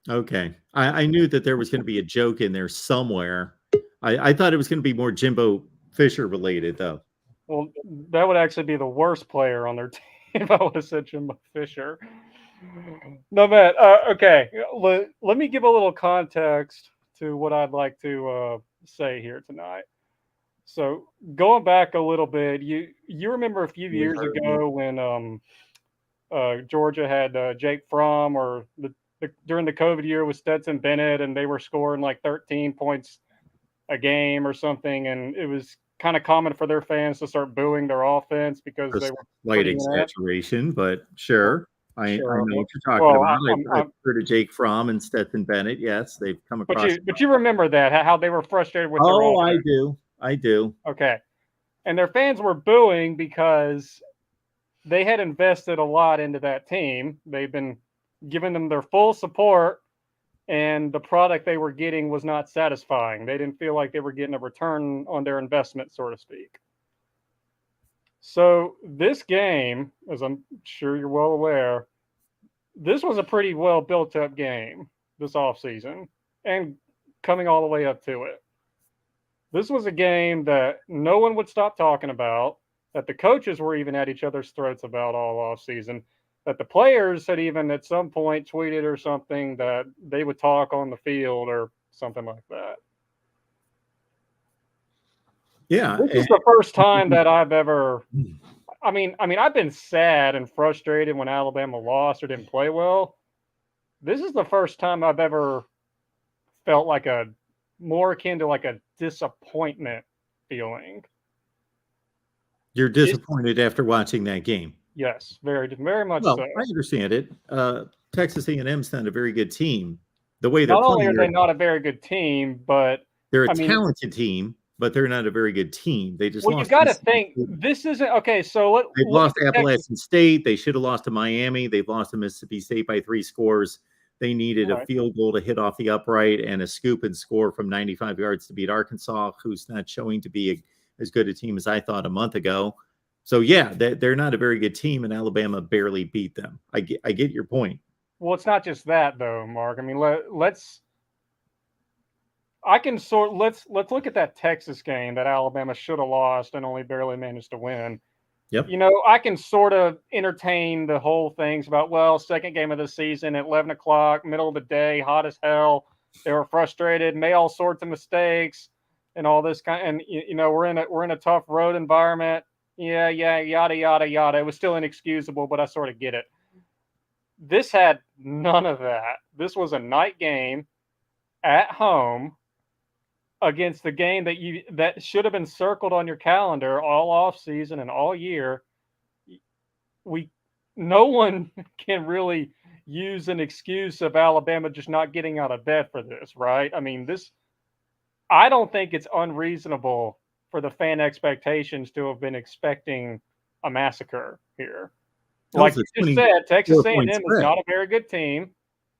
Okay. I knew that there was going to be a joke in there somewhere. I thought it was going to be more Jimbo Fisher related, though. Well, that would actually be the worst player on their team if I would have said Jimbo Fisher. No, man. Okay. Let me give a little context to what I'd like to say here tonight. So going back a little bit, you remember a few years ago when Georgia had Jake Fromm, or during the COVID year with Stetson Bennett, and they were scoring like 13 points a game or something, and it was kind of common for their fans to start booing their offense because they were slight exaggeration, but sure. I know what you're talking about. I've heard of Jake Fromm and Stetson Bennett. Yes, they've come across. But you remember that, how they were frustrated with their offense. I do. Okay. And their fans were booing because they had invested a lot into that team. They've been giving them their full support, and the product they were getting was not satisfying. They didn't feel like they were getting a return on their investment, so to speak. So this game, as I'm sure you're well aware, this was a pretty well built up game this offseason and coming all the way up to it. This was a game that no one would stop talking about, that the coaches were even at each other's throats about all offseason, that the players had even at some point tweeted or something that they would talk on the field or something like that. Yeah. This is the first time that I've ever. I mean, I've been sad and frustrated when Alabama lost or didn't play well. This is the first time I've ever felt like a more akin to like a disappointment feeling. You're disappointed after watching that game. Yes, very much Well, so. I understand it. Texas A&M's not a very good team. The way they're Not only playing, are they not a very good team, but they're a I mean, talented team, but they're not a very good team. They just well, you lost. got to Mississippi think State. this isn't okay. So They've look lost at to Texas. Appalachian State. They should have lost to Miami. They've lost to Mississippi State by 3 scores. They needed a Right. field goal to hit off the upright and a scoop and score from 95 yards to beat Arkansas, who's not showing to be as good a team as I thought a month ago. So, yeah, they're not a very good team, and Alabama barely beat them. I get your point. Well, it's not just that though, Mark. I mean, let's look at that Texas game that Alabama should have lost and only barely managed to win. Yep. You know, I can sort of entertain the whole things about, well, second game of the season at 11 o'clock, middle of the day, hot as hell. They were frustrated, made all sorts of mistakes and all this kind. And you know, we're in a tough road environment. Yeah, yada yada yada. It was still inexcusable, but I sort of get it. This had none of that. This was a night game at home against the game that should have been circled on your calendar all off season and all year. No one can really use an excuse of Alabama just not getting out of bed for this, right? I mean, I don't think it's unreasonable for the fan expectations to have been expecting a massacre here. Like you just said, Texas A&M is not a very good team.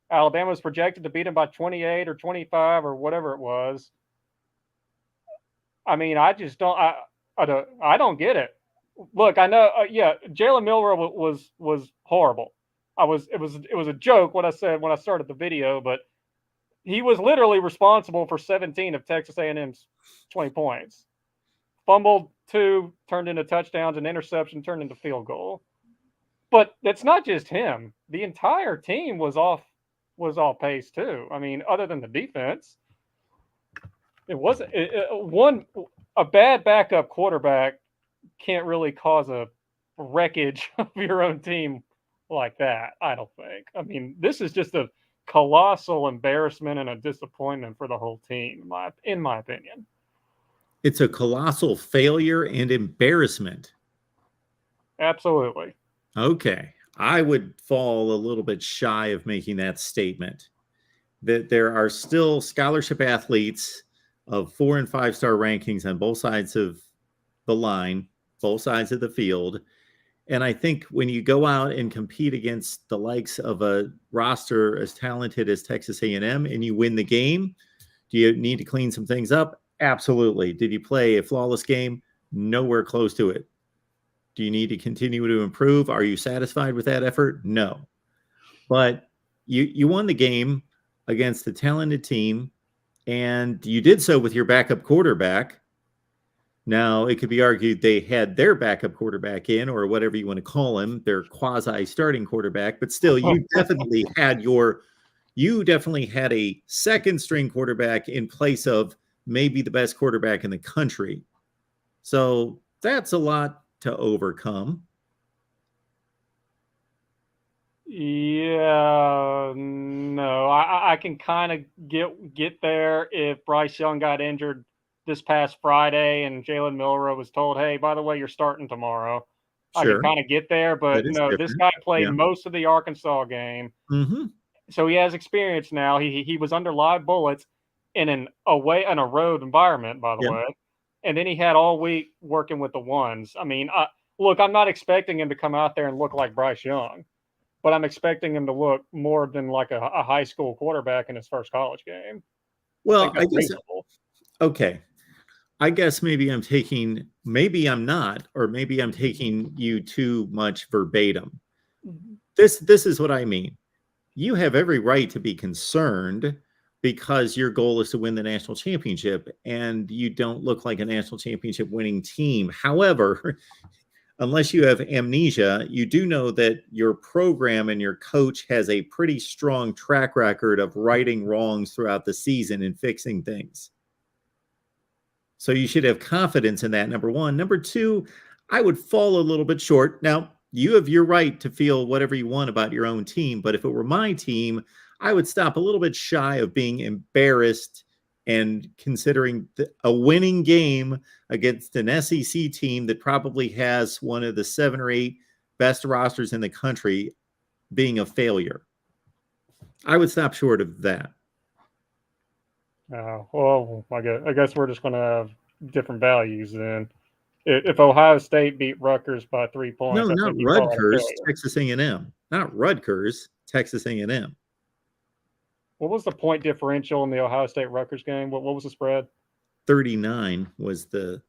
Alabama was projected to beat them by 28 or 25 or whatever it was. I mean, I just don't. I don't get it. Look, I know. Jalen Milroe was horrible. It was a joke what I said when I started the video, but he was literally responsible for 17 of Texas A&M's 20 points. Fumbled 2, turned into touchdowns, and interception turned into field goal. But that's not just him. The entire team was off pace too. I mean, other than the defense, it wasn't a bad backup quarterback can't really cause a wreckage of your own team like that. I don't think. I mean, this is just a colossal embarrassment and a disappointment for the whole team, in my opinion. It's a colossal failure and embarrassment. Absolutely. Okay. I would fall a little bit shy of making that statement. That there are still scholarship athletes of 4- and 5-star rankings on both sides of the line, both sides of the field. And I think when you go out and compete against the likes of a roster as talented as Texas A&M and you win the game, do you need to clean some things up? Absolutely. Did you play a flawless game? Nowhere close to it. Do you need to continue to improve? Are you satisfied with that effort? No. But you won the game against a talented team, and you did so with your backup quarterback. Now, it could be argued they had their backup quarterback in, or whatever you want to call him, their quasi-starting quarterback, but still, you definitely had a second-string quarterback in place of maybe the best quarterback in the country. So that's a lot to overcome. Yeah, no, I can kind of get there if Bryce Young got injured this past Friday and Jalen Milroe was told, hey, by the way, you're starting tomorrow. Sure. I can kind of get there, but no, different. This guy played most of the Arkansas game. Mm-hmm. So he has experience now. He was under live bullets in a road environment, by the way. And then he had all week working with the ones. I mean, look, I'm not expecting him to come out there and look like Bryce Young, but I'm expecting him to look more than like a high school quarterback in his first college game. Well, I guess, okay. I guess maybe I'm not, or maybe I'm taking you too much verbatim. Mm-hmm. This is what I mean. You have every right to be concerned because your goal is to win the national championship and you don't look like a national championship winning team. However, unless you have amnesia, you do know that your program and your coach has a pretty strong track record of righting wrongs throughout the season and fixing things. So you should have confidence in that, number one. Number two, I would fall a little bit short. Now, you have your right to feel whatever you want about your own team, but if it were my team, I would stop a little bit shy of being embarrassed and considering a winning game against an SEC team that probably has one of the 7 or 8 best rosters in the country being a failure. I would stop short of that. Well, I guess we're just going to have different values then. If Ohio State beat Rutgers by 3 points, No, I not think you call it a Rutgers, failure. Texas A&M. Not Rutgers, Texas A&M. What was the point differential in the Ohio State Rutgers game? What was the spread? 39 was the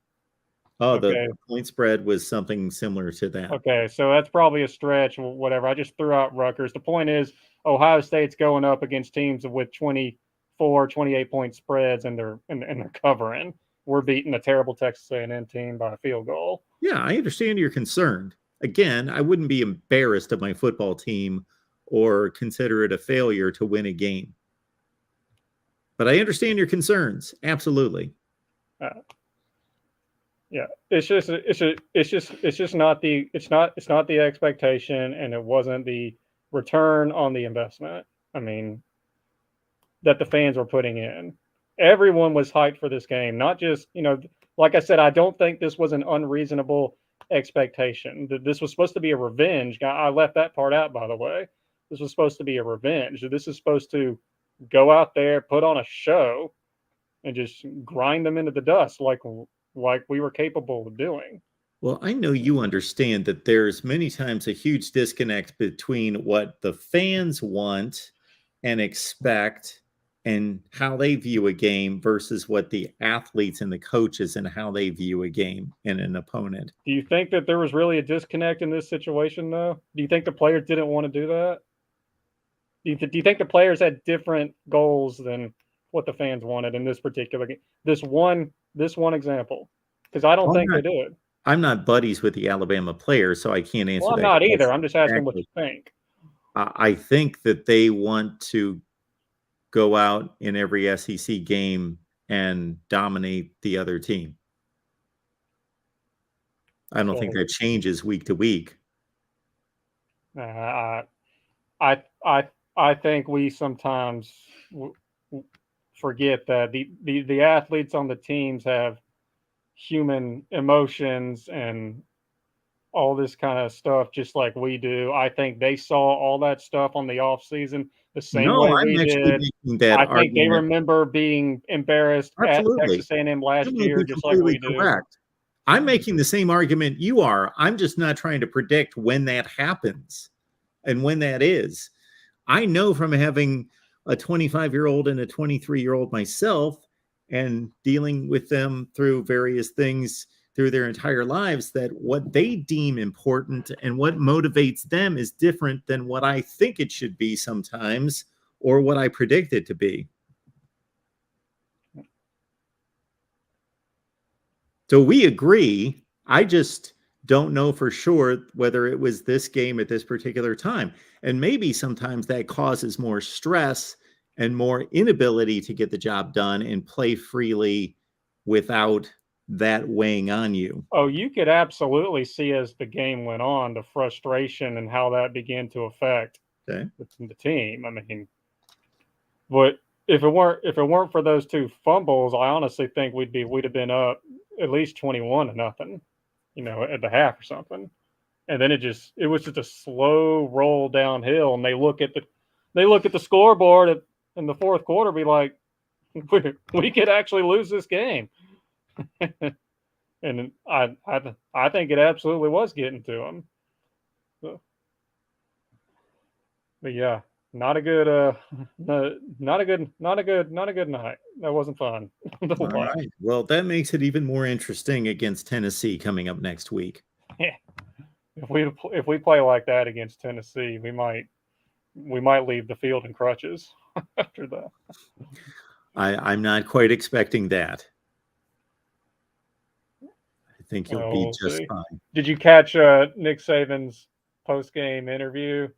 Okay. the point spread was something similar to that. Okay, so that's probably a stretch, whatever. I just threw out Rutgers. The point is, Ohio State's going up against teams with 24, 28-point spreads, and they're covering. We're beating a terrible Texas A&M team by a field goal. Yeah, I understand you're concerned. Again, I wouldn't be embarrassed of my football team or consider it a failure to win a game. But I understand your concerns. Absolutely. Yeah, it's just not the expectation, and it wasn't the return on the investment. I mean, that the fans were putting in. Everyone was hyped for this game, not just, like I said, I don't think this was an unreasonable expectation. This was supposed to be a revenge. I left that part out, by the way. This was supposed to be a revenge. This is supposed to go out there, put on a show, and just grind them into the dust like we were capable of doing. Well, I know you understand that there's many times a huge disconnect between what the fans want and expect and how they view a game versus what the athletes and the coaches and how they view a game and an opponent. Do you think that there was really a disconnect in this situation, though? Do you think the players didn't want to do that? Do you think the players had different goals than what the fans wanted in this particular game? This one example, because I don't think they did. I'm not buddies with the Alabama players, so I can't answer Well, I'm that not question. either. I'm just asking what you think. I think that they want to go out in every SEC game and dominate the other team. I don't think that changes week to week. I think we sometimes forget that the athletes on the teams have human emotions and all this kind of stuff just like we do. I think they saw all that stuff on the off season the same way we did. I think they remember being embarrassed at Texas A&M last year just like we do. Correct. I'm making the same argument you are. I'm just not trying to predict when that happens and when that is. I know from having a 25-year-old and a 23-year-old myself and dealing with them through various things through their entire lives that what they deem important and what motivates them is different than what I think it should be sometimes or what I predict it to be. So we agree. I just don't know for sure whether it was this game at this particular time. And maybe sometimes that causes more stress and more inability to get the job done and play freely without that weighing on you. Oh, you could absolutely see as the game went on, the frustration and how that began to affect the team. I mean, but if it weren't for those 2 fumbles, I honestly think we'd have been up at least 21-0, at the half or something. And then it was just a slow roll downhill. And they look at the scoreboard in the fourth quarter, be like, we could actually lose this game. And I think it absolutely was getting to them. So, but yeah, not a good night. That wasn't fun. All right. Well, that makes it even more interesting against Tennessee coming up next week. Yeah. If we play like that against Tennessee, we might leave the field in crutches after that. I'm not quite expecting that. I think you'll be just fine. Did you catch Nick Saban's post-game interview?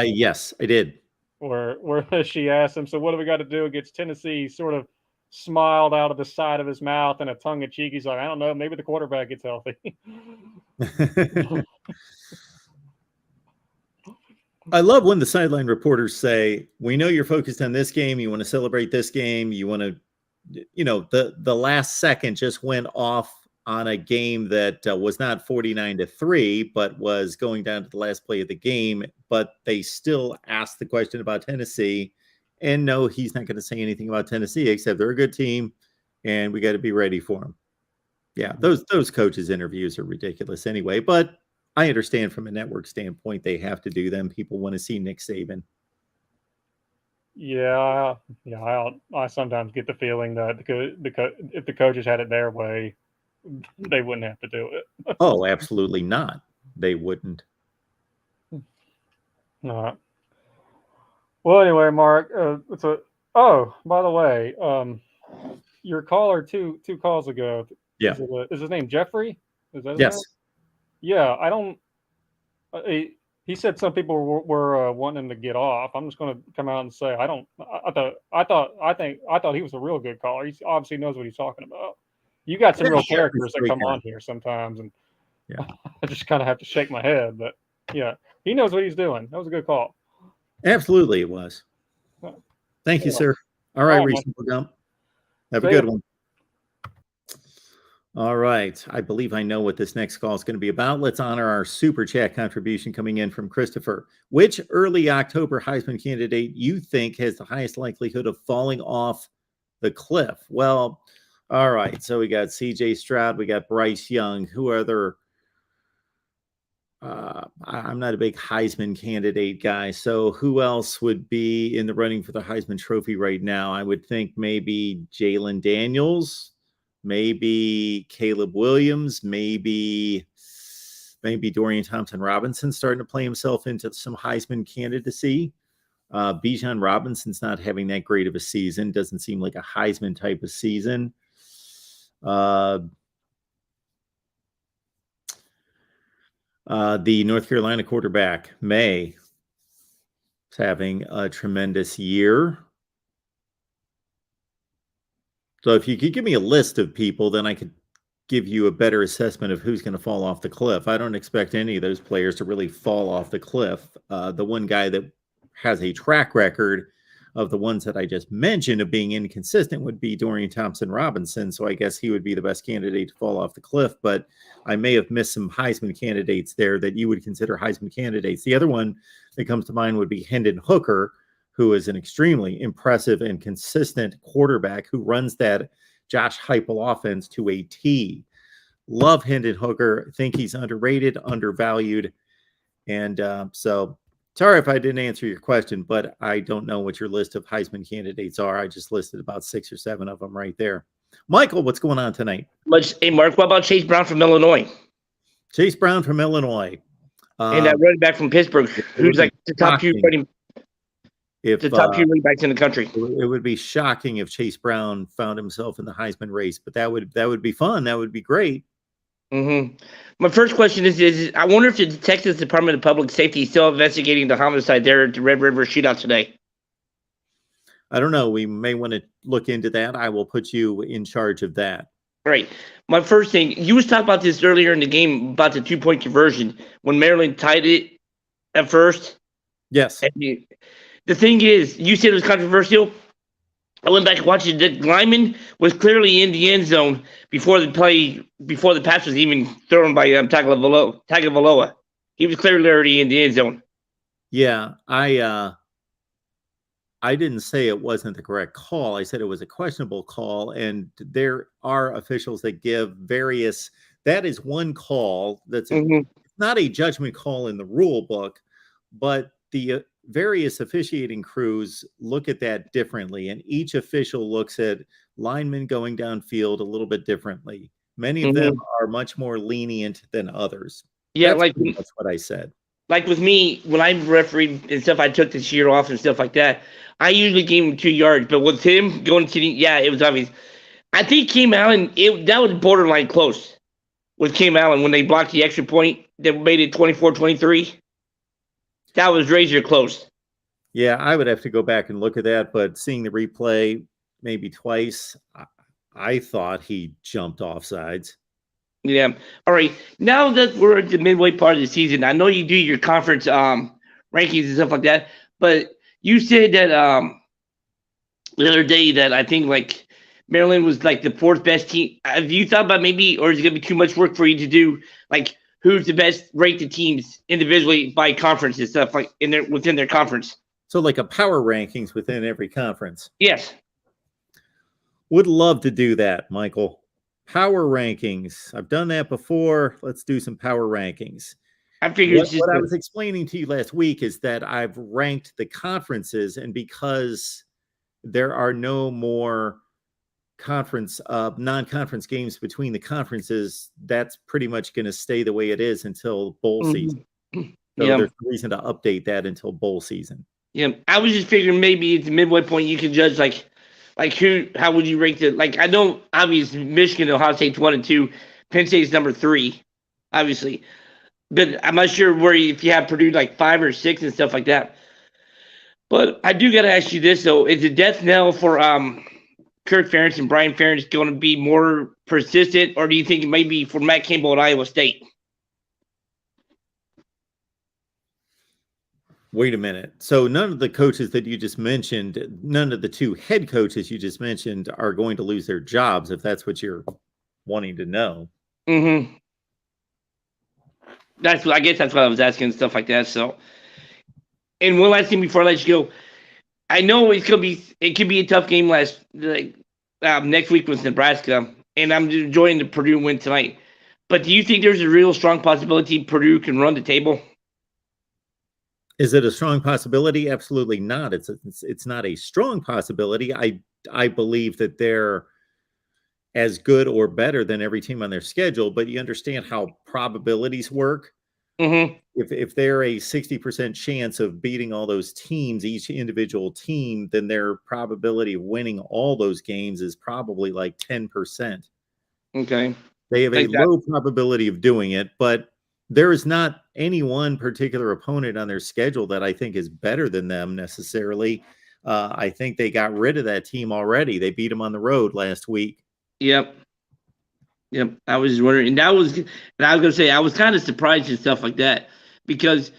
Yes, I did. Where she asked him, so what do we got to do against Tennessee? Sort of smiled out of the side of his mouth and a tongue in cheek. He's like, I don't know, maybe the quarterback gets healthy. I love when the sideline reporters say, we know you're focused on this game. You want to celebrate this game. You want to, the last second just went off on a game that was not 49-3, but was going down to the last play of the game. But they still asked the question about Tennessee. And no, he's not going to say anything about Tennessee, except they're a good team and we got to be ready for them. Yeah, those coaches' interviews are ridiculous anyway, but I understand from a network standpoint, they have to do them. People want to see Nick Saban. Yeah. I sometimes get the feeling that if the coaches had it their way, they wouldn't have to do it. Oh, absolutely not. They wouldn't. Well, anyway, Mark. By the way, your caller two calls ago. Yeah. Is his name Jeffrey? Is that his yes? Name? Yeah. I don't. He said some people were wanting him to get off. I'm just going to come out and say I don't. I thought he was a real good caller. He obviously knows what he's talking about. You got some real characters that come on here sometimes, and I just kind of have to shake my head. But yeah, he knows what he's doing. That was a good call. Absolutely, it was. Thank you, sir. All right, Reasonable Gump. Have a good one. All right. I believe I know what this next call is going to be about. Let's honor our super chat contribution coming in from Christopher. Which early October Heisman candidate you think has the highest likelihood of falling off the cliff? Well, all right. So we got CJ Stroud. We got Bryce Young. Who other? I'm not a big Heisman candidate guy. So who else would be in the running for the Heisman Trophy right now? I would think maybe Jalen Daniels. Maybe Caleb Williams, maybe Dorian Thompson-Robinson starting to play himself into some Heisman candidacy. Bijan Robinson's not having that great of a season. Doesn't seem like a Heisman type of season. The North Carolina quarterback, May, is having a tremendous year. So if you could give me a list of people, then I could give you a better assessment of who's going to fall off the cliff. I don't expect any of those players to really fall off the cliff. The one guy that has a track record of the ones that I just mentioned of being inconsistent would be Dorian Thompson-Robinson. So I guess he would be the best candidate to fall off the cliff. But I may have missed some Heisman candidates there that you would consider Heisman candidates. The other one that comes to mind would be Hendon Hooker, who is an extremely impressive and consistent quarterback who runs that Josh Heupel offense to a T. Love Hendon Hooker. Think he's underrated, undervalued. And so sorry if I didn't answer your question, but I don't know what your list of Heisman candidates are. I just listed about 6 or 7 of them right there. Michael, what's going on tonight? Hey, Mark, what about Chase Brown from Illinois? Chase Brown from Illinois. And that running back from Pittsburgh, who's like the top 2 running the top 2 running backs in the country. It would be shocking if Chase Brown found himself in the Heisman race, but that would be fun. That would be great. Mm-hmm. My first question is I wonder if the Texas Department of Public Safety is still investigating the homicide there at the Red River shootout today. I don't know. We may want to look into that. I will put you in charge of that. Right. My first thing, you was talking about this earlier in the game about the 2-point conversion when Maryland tied it at first. Yes. And the thing is, you said it was controversial. I went back and watched it. The lineman was clearly in the end zone before the pass was even thrown by Tagovailoa. He was clearly already in the end zone. Yeah, I didn't say it wasn't the correct call. I said it was a questionable call, and there are officials that give various. That is one call that's not a judgment call in the rule book, but the various officiating crews look at that differently, and each official looks at linemen going downfield a little bit differently. Many of them are much more lenient than others. Yeah, that's what I said. Like with me, when I refereed and stuff, I took this year off and stuff like that. I usually gave him 2 yards, but with him going to it was obvious. I think Cam Allen, that was borderline close with Cam Allen when they blocked the extra point that made it 24-23. That was razor close. Yeah, I would have to go back and look at that, but seeing the replay, maybe twice. I thought he jumped offsides. Yeah. All right. Now that we're at the midway part of the season, I know you do your conference rankings and stuff like that, but you said that the other day that I think like Maryland was like the fourth best team. Have you thought about maybe, or is it gonna be too much work for you to do like who's the best ranked teams individually by conference and stuff like within their conference? So like a power rankings within every conference. Yes. Would love to do that, Michael. Power rankings. I've done that before. Let's do some power rankings. I figured what I was explaining to you last week is that I've ranked the conferences, and because there are no more non-conference games between the conferences, that's pretty much going to stay the way it is until bowl season. So there's no reason to update that until bowl season. Yeah, I was just figuring maybe at the midway point you could judge how would you rank it? Like I know obviously Michigan, Ohio State's 1 and 2, Penn State's number 3, obviously, but I'm not sure if you have Purdue like 5 or 6 and stuff like that. But I do got to ask you this though: is the death knell for Kirk Ferentz and Brian Ferentz going to be more persistent, or do you think maybe for Matt Campbell at Iowa State? Wait a minute. So none of the coaches that you just mentioned, none of the 2 head coaches you just mentioned are going to lose their jobs, if that's what you're wanting to know. Mm-hmm. I guess that's what I was asking and stuff like that. So, and one last thing before I let you go, I know it could be a tough game next week with Nebraska, and I'm enjoying the Purdue win tonight. But do you think there's a real strong possibility Purdue can run the table? Is it a strong possibility? Absolutely not. It's not a strong possibility. I believe that they're as good or better than every team on their schedule, but you understand how probabilities work. Mm-hmm. If they're a 60% chance of beating all those teams, each individual team, then their probability of winning all those games is probably like 10%. Okay. They have a low probability of doing it, but there is not any one particular opponent on their schedule that I think is better than them necessarily. I think they got rid of that team already. They beat them on the road last week. Yep. I was just wondering, and I was going to say I was kind of surprised and stuff like that because,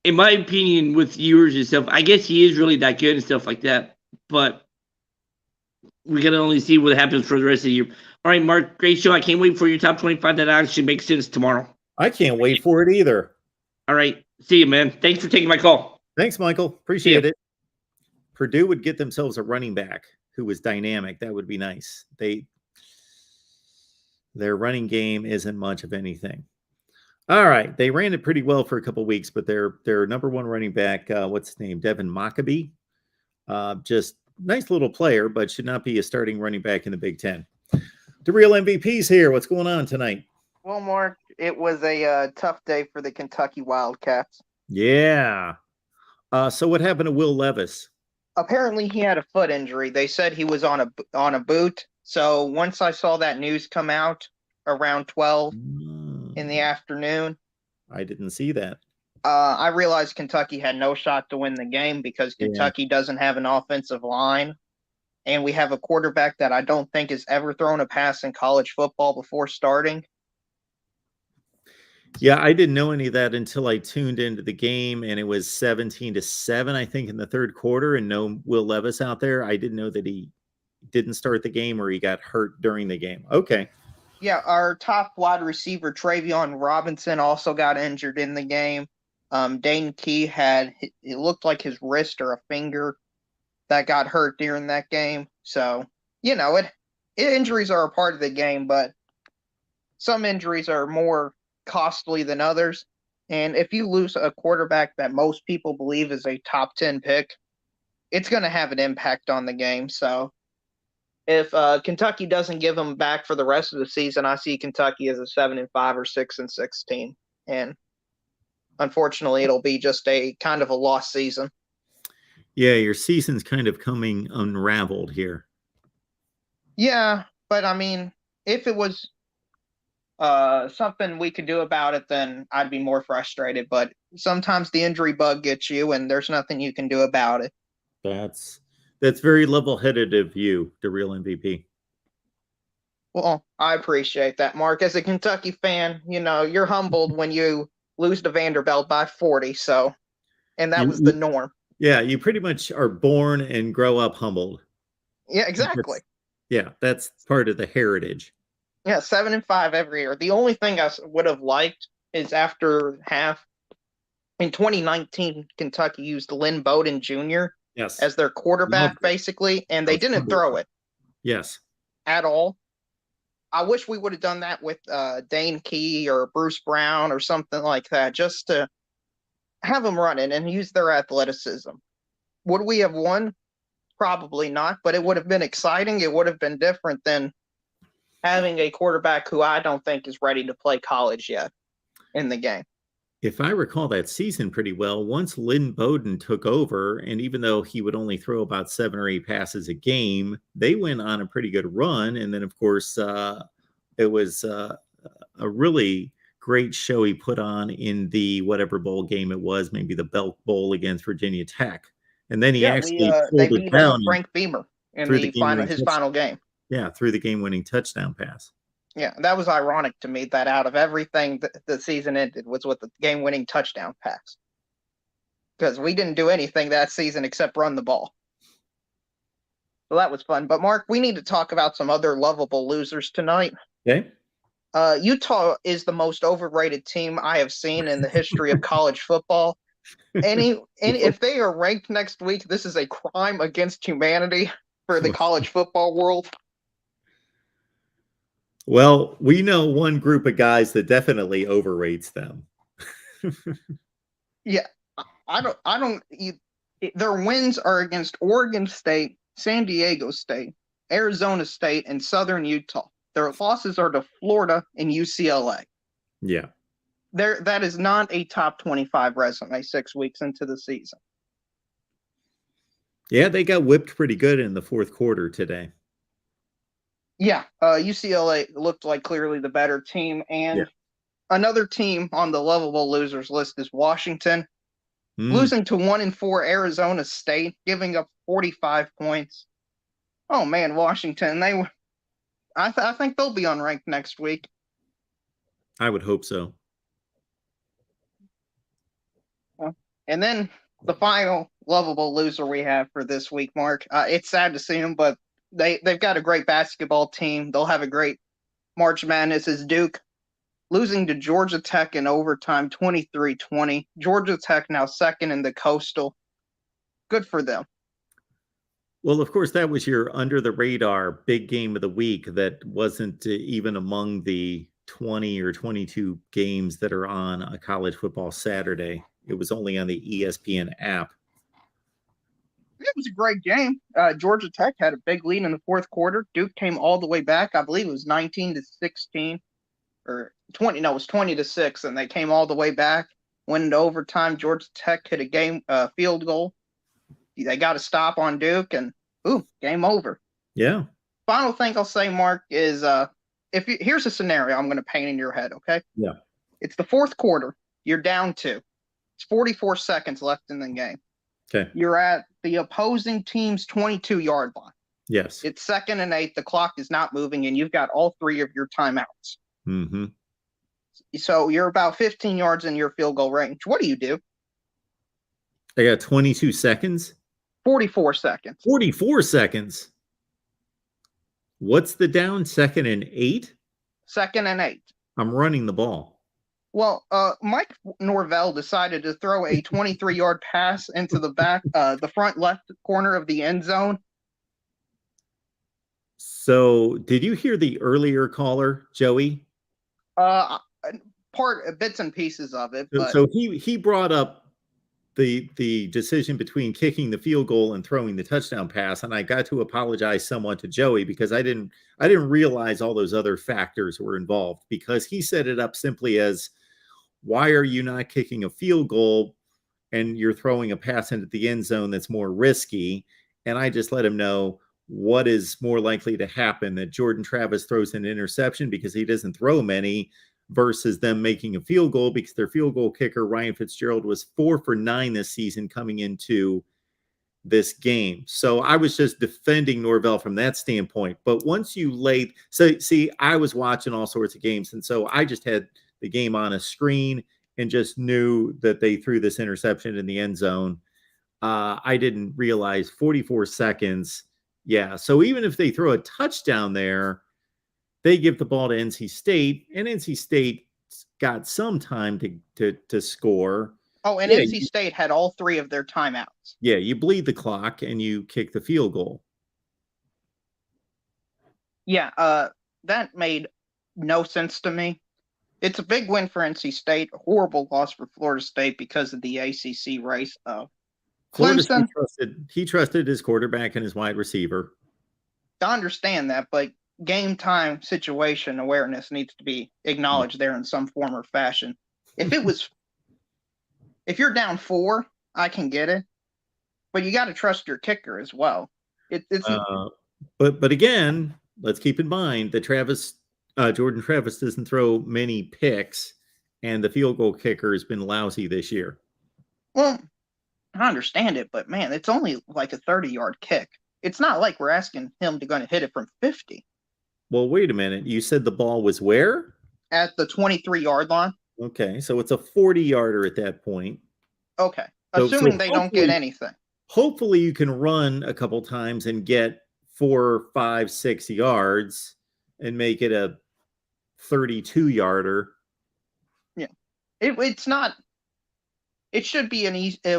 in my opinion, with Ewers and stuff, I guess he is really that good and stuff like that. But we can only see what happens for the rest of the year. All right, Mark, great show. I can't wait for your top 25 that actually makes sense tomorrow. I can't wait for it either. All right. See you, man. Thanks for taking my call. Thanks, Michael. Appreciate it. Purdue would get themselves a running back who was dynamic. That would be nice. Their running game isn't much of anything. All right. They ran it pretty well for a couple of weeks, but their number 1 running back, what's his name? Devin Maccabee. Just nice little player, but should not be a starting running back in the Big Ten. The real MVP's here. What's going on tonight? Well, Mark, it was a tough day for the Kentucky Wildcats. Yeah. So what happened to Will Levis? Apparently, he had a foot injury. They said he was on a boot. So once I saw that news come out around 12 in the afternoon, I didn't see that. I realized Kentucky had no shot to win the game because Kentucky doesn't have an offensive line. And we have a quarterback that I don't think has ever thrown a pass in college football before starting. Yeah, I didn't know any of that until I tuned into the game, and it was 17-7, I think, in the third quarter, and no Will Levis out there. I didn't know that he didn't start the game or he got hurt during the game. Okay. Yeah, our top wide receiver, Travion Robinson, also got injured in the game. Dane Key it looked like his wrist or a finger that got hurt during that game. So, injuries are a part of the game, but some injuries are more costly than others. And if you lose a quarterback that most people believe is a top 10 pick, it's going to have an impact on the game. So if Kentucky doesn't give him back for the rest of the season, I see Kentucky as a 7-5 or 6-6 team. And unfortunately, it'll be just a kind of a lost season. Yeah, your season's kind of coming unraveled here. Yeah, but I mean, if it was something we could do about it, then I'd be more frustrated. But sometimes the injury bug gets you, and there's nothing you can do about it. That's very level-headed of you, the real MVP. Well, I appreciate that, Mark. As a Kentucky fan, you're humbled when you lose to Vanderbilt by 40. So, and that was the norm. Yeah, you pretty much are born and grow up humbled. Yeah, exactly. That's part of the heritage. Yeah, 7-5 every year. The only thing I would have liked is after half in 2019, Kentucky used Lynn Bowden Jr. as their quarterback, basically, and they didn't throw it. Yes. At all. I wish we would have done that with Dane Key or Bruce Brown or something like that, just to have them run it and use their athleticism. Would we have won? Probably not, but it would have been exciting. It would have been different than having a quarterback who I don't think is ready to play college yet in the game. If I recall that season pretty well, once Lynn Bowden took over, and even though he would only throw about 7 or 8 passes a game, they went on a pretty good run. And then, of course, it was a really great show he put on in the whatever bowl game it was, maybe the Belk Bowl against Virginia Tech. And then they beat Frank Beamer in his final game. Yeah, through the game-winning touchdown pass. Yeah, that was ironic to me that out of everything the season ended was with the game-winning touchdown pass. Because we didn't do anything that season except run the ball. So that was fun. But, Mark, we need to talk about some other lovable losers tonight. Okay. Utah is the most overrated team I have seen in the history of college football. If they are ranked next week, this is a crime against humanity for the college football world. Well, we know one group of guys that definitely overrates them. Yeah, their wins are against Oregon State, San Diego State, Arizona State, and Southern Utah. Their losses are to Florida and UCLA. Yeah. That is not a top 25 resume 6 weeks into the season. Yeah, they got whipped pretty good in the fourth quarter today. Yeah, UCLA looked like clearly the better team. And another team on the lovable losers list is Washington. Losing to 1-4 Arizona State, giving up 45 points. Oh, man, Washington. I think they'll be unranked next week. I would hope so. And then the final lovable loser we have for this week, Mark. It's sad to see them, but they've got a great basketball team. They'll have a great March Madness is Duke. Losing to Georgia Tech in overtime, 23-20. Georgia Tech now second in the Coastal. Good for them. Well, of course, that was your under-the-radar big game of the week that wasn't even among the 20 or 22 games that are on a college football Saturday. It was only on the ESPN app. It was a great game. Georgia Tech had a big lead in the fourth quarter. Duke came all the way back. I believe it was 19-16 or 20. No, it was 20-6, and they came all the way back. Went into overtime. Georgia Tech hit a field goal. They got a stop on Duke, and game over. Yeah. Final thing I'll say, Mark, is here's a scenario I'm going to paint in your head. Okay. Yeah. It's the fourth quarter. You're down 2. It's 44 seconds left in the game. Okay. You're at the opposing team's 22-yard line. Yes. It's 2nd and 8. The clock is not moving, and you've got all 3 of your timeouts. Mm-hmm. So you're about 15 yards in your field goal range. What do? I got 22 seconds. 44 seconds. 44 seconds. What's the down? 2nd and 8? 2nd and 8. I'm running the ball. Well, Mike Norvell decided to throw a 23-yard pass into the front left corner of the end zone. So, did you hear the earlier caller, Joey? Bits and pieces of it. But... So he brought up the decision between kicking the field goal and throwing the touchdown pass, and I got to apologize somewhat to Joey because I didn't realize all those other factors were involved, because he set it up simply as, why are you not kicking a field goal and you're throwing a pass into the end zone that's more risky? And I just let him know what is more likely to happen, that Jordan Travis throws an interception because he doesn't throw many, versus them making a field goal because their field goal kicker, Ryan Fitzgerald, was 4 for 9 this season coming into this game. So I was just defending Norvell from that standpoint. But once you see, I was watching all sorts of games. And so I just had the game on a screen and just knew that they threw this interception in the end zone. I didn't realize 44 seconds. Yeah. So even if they throw a touchdown there, they give the ball to NC State, and NC State got some time to score. Oh, and NC State had all 3 of their timeouts. Yeah, you bleed the clock and you kick the field goal. Yeah, that made no sense to me. It's a big win for NC State, a horrible loss for Florida State because of the ACC race. Clemson, he trusted his quarterback and his wide receiver. I understand that, but game time situation awareness needs to be acknowledged there in some form or fashion. If you're down 4, I can get it, but you got to trust your kicker as well. But again, let's keep in mind that Jordan Travis doesn't throw many picks, and the field goal kicker has been lousy this year. Well, I understand it, but man, it's only like a 30-yard kick. It's not like we're asking him to go hit it from 50. Well, wait a minute. You said the ball was where? At the 23-yard line. Okay, so it's a 40-yarder at that point. Okay, assuming they don't get anything. Hopefully you can run a couple times and get 4, 5, 6 yards and make it a 32-yarder. Yeah, it's not. It should be a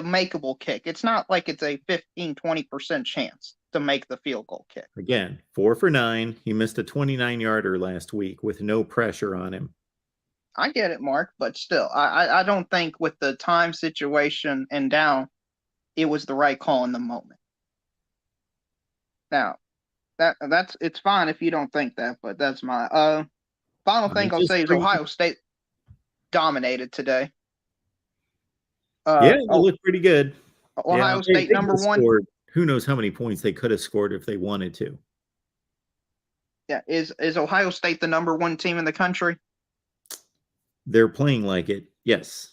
makeable kick. It's not like it's a 15-20% chance to make the field goal kick. Again, 4 for 9. He missed a 29-yarder last week with no pressure on him. I get it, Mark, but still, I don't think with the time situation and down, it was the right call in the moment. Now, it's fine if you don't think that, but that's my final thing I'll say is Ohio State dominated today. Yeah, it looked pretty good. Ohio State number 1. Who knows how many points they could have scored if they wanted to. Yeah, is Ohio State the number 1 team in the country? They're playing like it. Yes.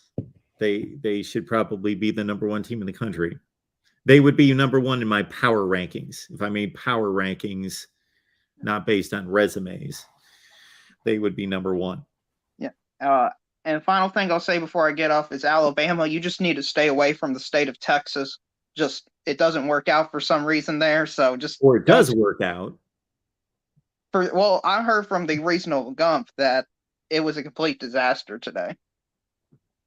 They should probably be the number 1 team in the country. They would be number 1 in my power rankings. If I made power rankings not based on resumes, they would be number 1. Yeah. And final thing I'll say before I get off is Alabama, you just need to stay away from the state of Texas. It doesn't work out for some reason there, or it does work out. I heard from the regional Gump that it was a complete disaster today.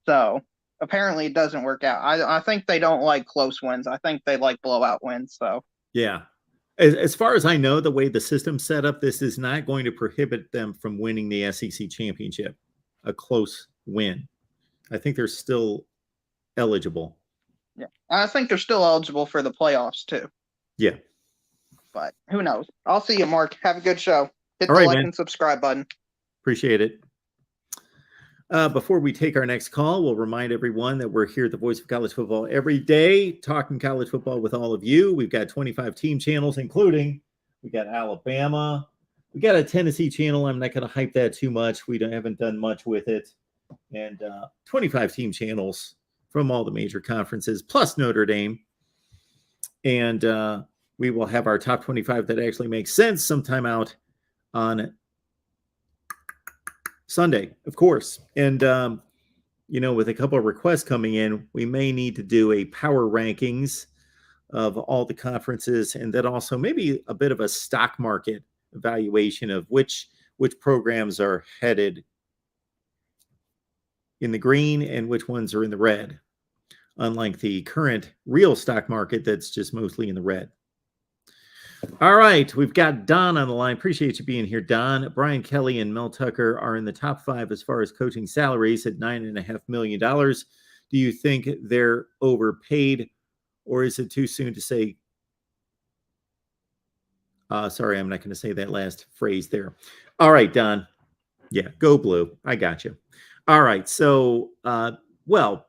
So apparently it doesn't work out. I think they don't like close wins. I think they like blowout wins. So yeah, as far as I know, the way the system's set up, this is not going to prohibit them from winning the SEC championship. A close win. I think they're still eligible. Yeah, I think they're still eligible for the playoffs too. Yeah, but who knows? I'll see you, Mark. Have a good show. Hit the like and subscribe button. Appreciate it. Before we take our next call, we'll remind everyone that we're here at the Voice of College Football every day, talking college football with all of you. We've got 25 team channels, including we got Alabama. We got a Tennessee channel. I'm not going to hype that too much. We haven't done much with it. And 25 team channels from all the major conferences, plus Notre Dame. And we will have our top 25 that actually makes sense sometime out on Sunday, of course. And, with a couple of requests coming in, we may need to do a power rankings of all the conferences, and then also maybe a bit of a stock market evaluation of which programs are headed in the green and which ones are in the red, unlike the current real stock market that's just mostly in the red. All right, we've got Don on the line. Appreciate you being here, Don. Brian Kelly and Mel Tucker are in the top 5 as far as coaching salaries at $9.5 million. Do you think they're overpaid, or is it too soon to say? Sorry, I'm not going to say that last phrase there. All right, Don. Yeah, go blue. I got you. All right, so,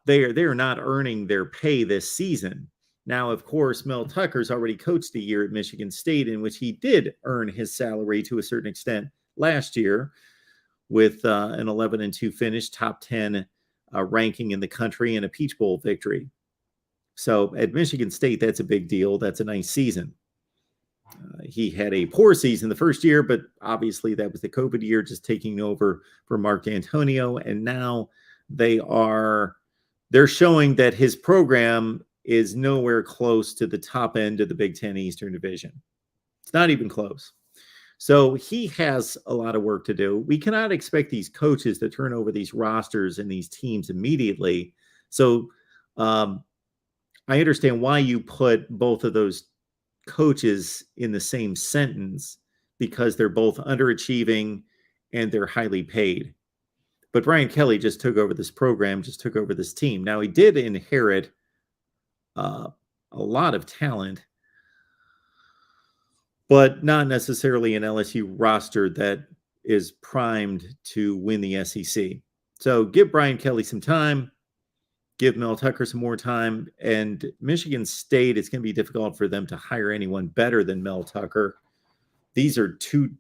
they're not earning their pay this season. Now, of course, Mel Tucker's already coached a year at Michigan State in which he did earn his salary to a certain extent last year with an 11-2 finish, top 10 ranking in the country, and a Peach Bowl victory. So at Michigan State, that's a big deal. That's a nice season. He had a poor season the first year, but obviously that was the COVID year, just taking over for Mark D'Antonio. And now they're showing that his program is nowhere close to the top end of the Big Ten Eastern Division. It's not even close. So he has a lot of work to do. We cannot expect these coaches to turn over these rosters and these teams immediately. So I understand why you put both of those coaches in the same sentence, because they're both underachieving and they're highly paid. But Brian Kelly just took over this program, just took over this team. Now, he did inherit a lot of talent, but not necessarily an LSU roster that is primed to win the SEC. So give Brian Kelly some time, give Mel Tucker some more time, and Michigan State, it's going to be difficult for them to hire anyone better than Mel Tucker. These are two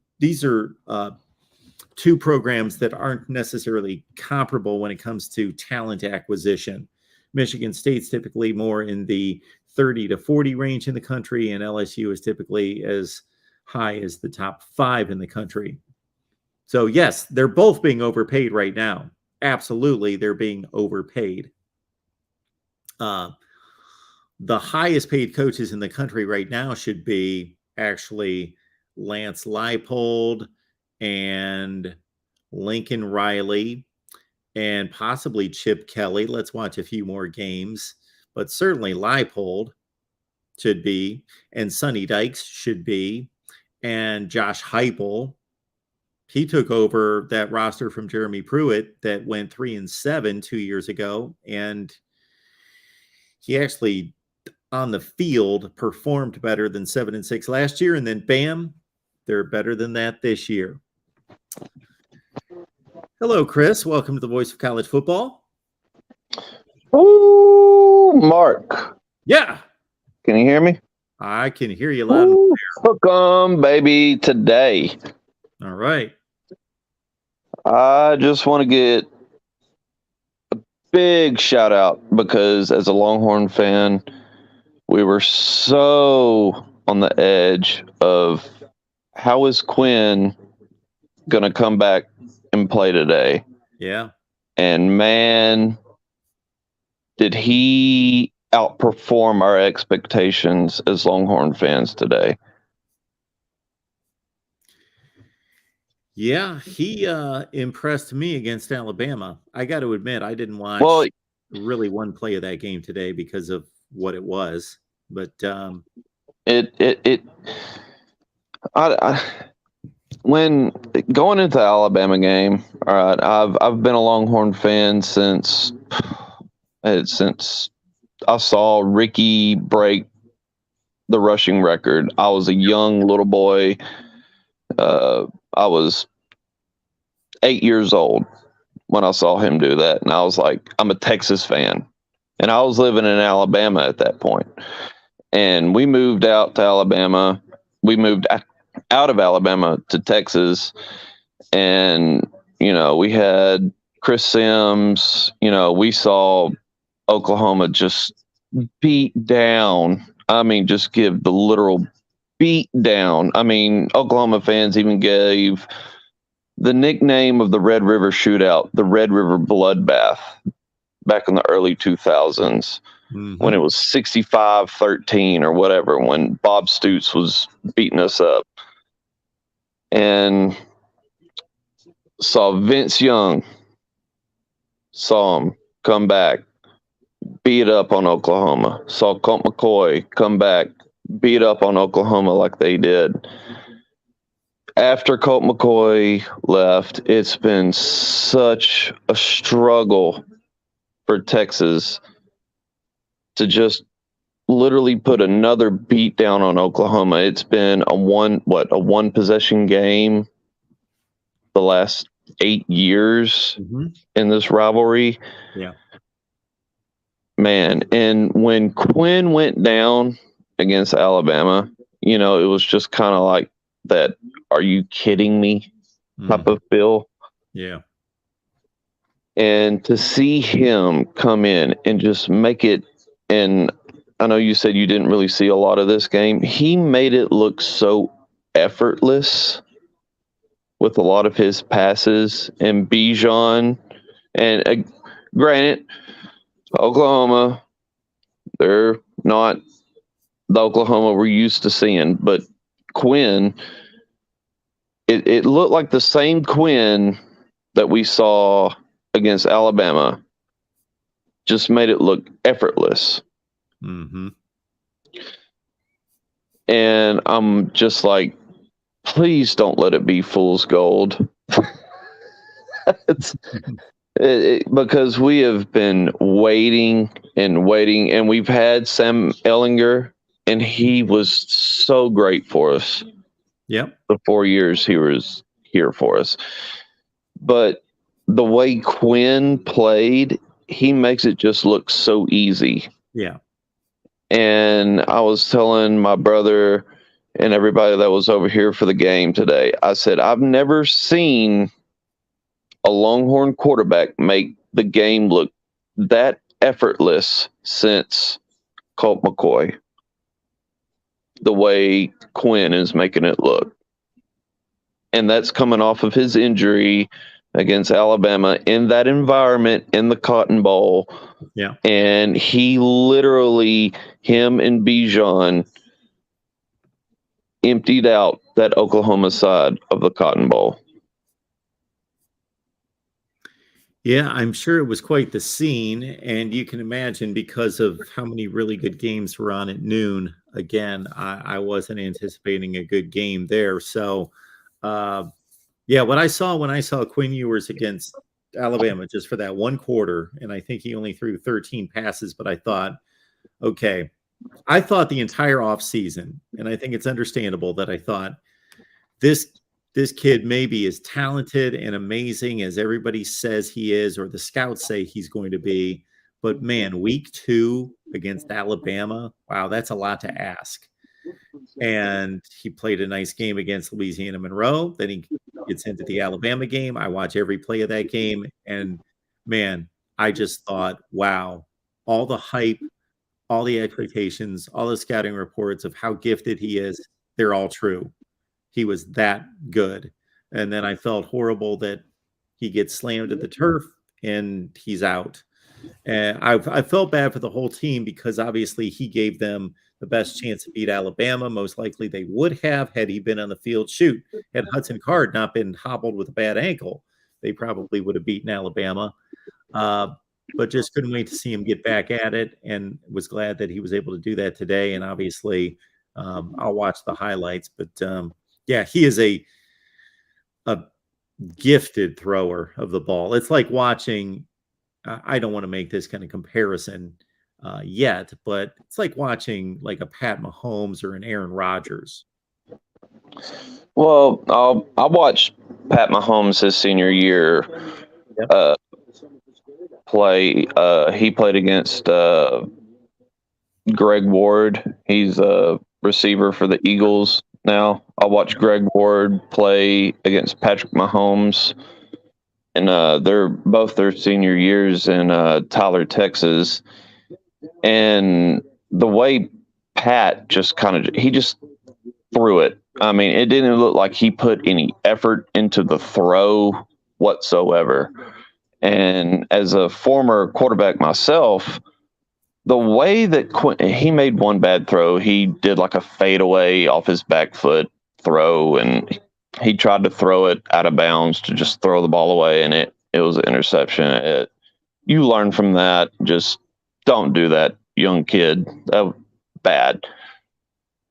programs that aren't necessarily comparable when it comes to talent acquisition. Michigan State's typically more in the 30 to 40 range in the country, and LSU is typically as high as the top 5 in the country. So yes, they're both being overpaid right now. Absolutely, they're being overpaid. The highest paid coaches in the country right now should be actually Lance Leipold and Lincoln Riley and possibly Chip Kelly. Let's watch a few more games, but certainly Leipold should be, and Sonny Dykes should be, and Josh Heupel. He took over that roster from Jeremy Pruitt that went 3-7 2 years ago, and he actually on the field performed better than 7-6 last year, and then bam, they're better than that this year. Hello, Chris. Welcome to the Voice of College Football. Ooh, Mark. Yeah. Can you hear me? I can hear you loud and clear. Hook 'em, baby, today. All right. I just want to get a big shout out because as a Longhorn fan, we were so on the edge of how is Quinn going to come back and play today. Yeah. And man, did he outperform our expectations as Longhorn fans today. Yeah, he impressed me against Alabama. I got to admit, I didn't watch really one play of that game today because of what it was. But when going into the Alabama game, all right, I've been a Longhorn fan since I saw Ricky break the rushing record. I was a young little boy. I was 8 years old when I saw him do that. And I was like, I'm a Texas fan. And I was living in Alabama at that point. And we moved out to Alabama. We moved out of Alabama to Texas. And, you know, we had Chris Sims. You know, we saw Oklahoma just beat down. I mean, just give the literal beat down. I mean, Oklahoma fans even gave the nickname of the Red River Shootout the Red River Bloodbath back in the early 2000s when it was 65-13 or whatever, when Bob Stoops was beating us up. And saw Vince Young, saw him come back, beat up on Oklahoma. Saw Colt McCoy come back, beat up on Oklahoma like they did. After Colt McCoy left, it's been such a struggle for Texas to just literally put another beat down on Oklahoma. It's been a one possession game the last 8 years in this rivalry. Yeah. Man, and when Quinn went down against Alabama, you know, it was just kind of like that, are you kidding me type of feel. Yeah. And to see him come in and just make it, and I know you said you didn't really see a lot of this game. He made it look so effortless with a lot of his passes, and Bijan, and granted, Oklahoma, they're not the Oklahoma we're used to seeing, but Quinn, it looked like the same Quinn that we saw against Alabama, just made it look effortless. Mm-hmm. And I'm just like, please don't let it be fool's gold. Because we have been waiting and waiting, and we've had Sam Ellinger, and he was so great for us. Yep. The 4 years he was here for us. But the way Quinn played, he makes it just look so easy. Yeah. And I was telling my brother and everybody that was over here for the game today, I said, I've never seen a Longhorn quarterback make the game look that effortless since Colt McCoy. The way Quinn is making it look. And that's coming off of his injury against Alabama in that environment in the Cotton Bowl. Yeah. And he literally, him and Bijan, emptied out that Oklahoma side of the Cotton Bowl. Yeah, I'm sure it was quite the scene. And you can imagine, because of how many really good games were on at noon, again, I wasn't anticipating a good game there. So, yeah, what I saw when I saw Quinn Ewers against Alabama just for that one quarter, and I think he only threw 13 passes, but I thought, okay, I thought the entire offseason, and I think it's understandable that I thought this kid may be as talented and amazing as everybody says he is, or the scouts say he's going to be. But man, week 2 against Alabama, wow, that's a lot to ask. And he played a nice game against Louisiana Monroe. Then he gets into the Alabama game. I watch every play of that game. And man, I just thought, wow, all the hype, all the expectations, all the scouting reports of how gifted he is, they're all true. He was that good. And then I felt horrible that he gets slammed to the turf and he's out. And I felt bad for the whole team, because obviously he gave them the best chance to beat Alabama. Most likely they would have, had he been on the field. Shoot, had Hudson Card not been hobbled with a bad ankle, they probably would have beaten Alabama. But just couldn't wait to see him get back at it, and was glad that he was able to do that today. And obviously, I'll watch the highlights. But yeah, he is a gifted thrower of the ball. It's like watching, I don't want to make this kind of comparison yet, but it's like watching like a Pat Mahomes or an Aaron Rodgers. Well, I watched Pat Mahomes his senior year play. He played against Greg Ward. He's a receiver for the Eagles now. I watched Greg Ward play against Patrick Mahomes, and they're both their senior years in Tyler, Texas. And the way Pat just he just threw it. I mean, it didn't look like he put any effort into the throw whatsoever. And as a former quarterback myself, the way that he made one bad throw, he did like a fadeaway off his back foot throw, and he tried to throw it out of bounds to just throw the ball away, and it was an interception. You learn from that. Just don't do that, young kid. That was bad.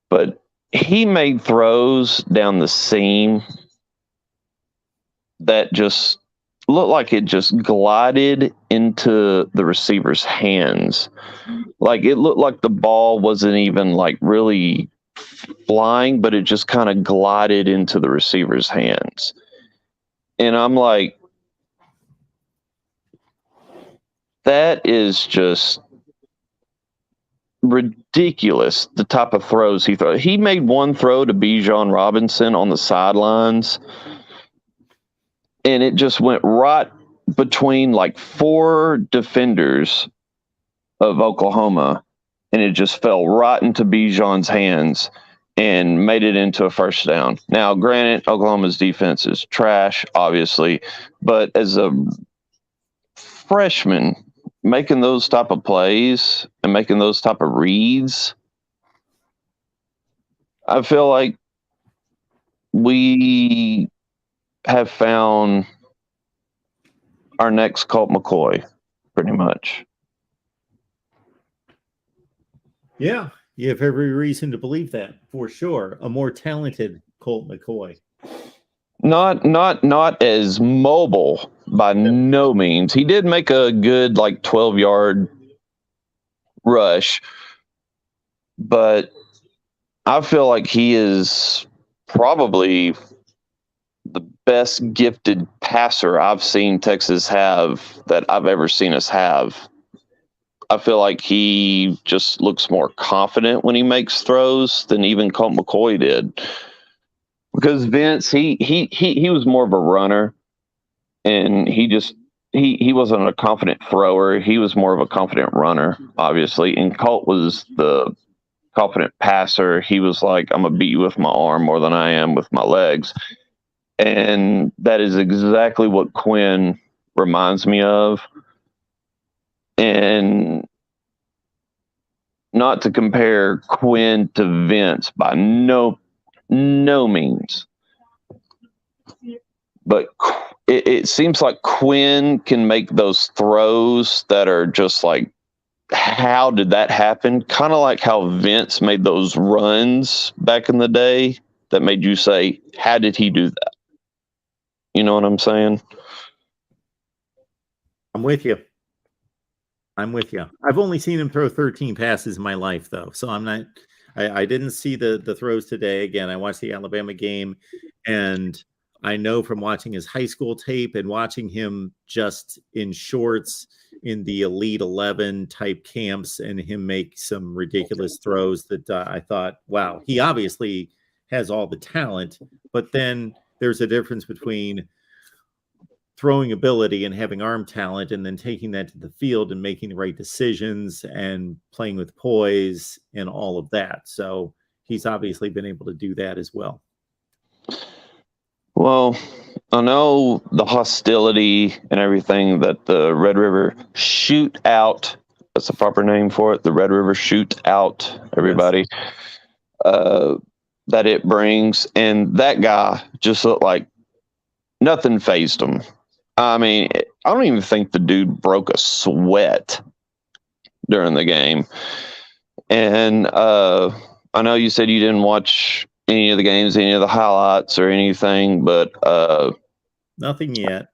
But he made throws down the seam that just looked like it just glided into the receiver's hands. Like, it looked like the ball wasn't even like really flying, but it just kind of glided into the receiver's hands. And I'm like, that is just ridiculous, the type of throws he throws. He made one throw to Bijan Robinson on the sidelines, and it just went right between like 4 defenders of Oklahoma, and it just fell right into Bijan's hands and made it into a first down. Now, granted, Oklahoma's defense is trash, obviously, but as a freshman, making those type of plays and making those type of reads, I feel like we have found our next Colt McCoy, pretty much. Yeah, you have every reason to believe that, for sure. A more talented Colt McCoy. Not as mobile by no means. He did make a good 12-yard rush, but I feel like he is probably the best gifted passer I've seen Texas have that I've ever seen us have. I feel like he just looks more confident when he makes throws than even Colt McCoy did. Because Vince, he was more of a runner, and he wasn't a confident thrower. He was more of a confident runner, obviously. And Colt was the confident passer. He was like, I'm gonna beat you with my arm more than I am with my legs. And that is exactly what Quinn reminds me of. And not to compare Quinn to Vince by no means, but it seems like Quinn can make those throws that are just like, how did that happen? Kind of like how Vince made those runs back in the day that made you say, how did he do that? You know what I'm saying? I'm with you. I've only seen him throw 13 passes in my life, though, so I didn't see the throws today. Again, I watched the Alabama game, and I know from watching his high school tape and watching him just in shorts in the Elite 11 type camps and him make some ridiculous throws that I thought, wow, he obviously has all the talent, but then there's a difference between throwing ability and having arm talent and then taking that to the field and making the right decisions and playing with poise and all of that. So he's obviously been able to do that as well. Well, I know the hostility and everything that the Red River Shootout, that's the proper name for it, the Red River Shootout, everybody, that it brings. And that guy just looked like nothing fazed him. I mean, I don't even think the dude broke a sweat during the game. And I know you said you didn't watch any of the games, any of the highlights or anything, but nothing yet.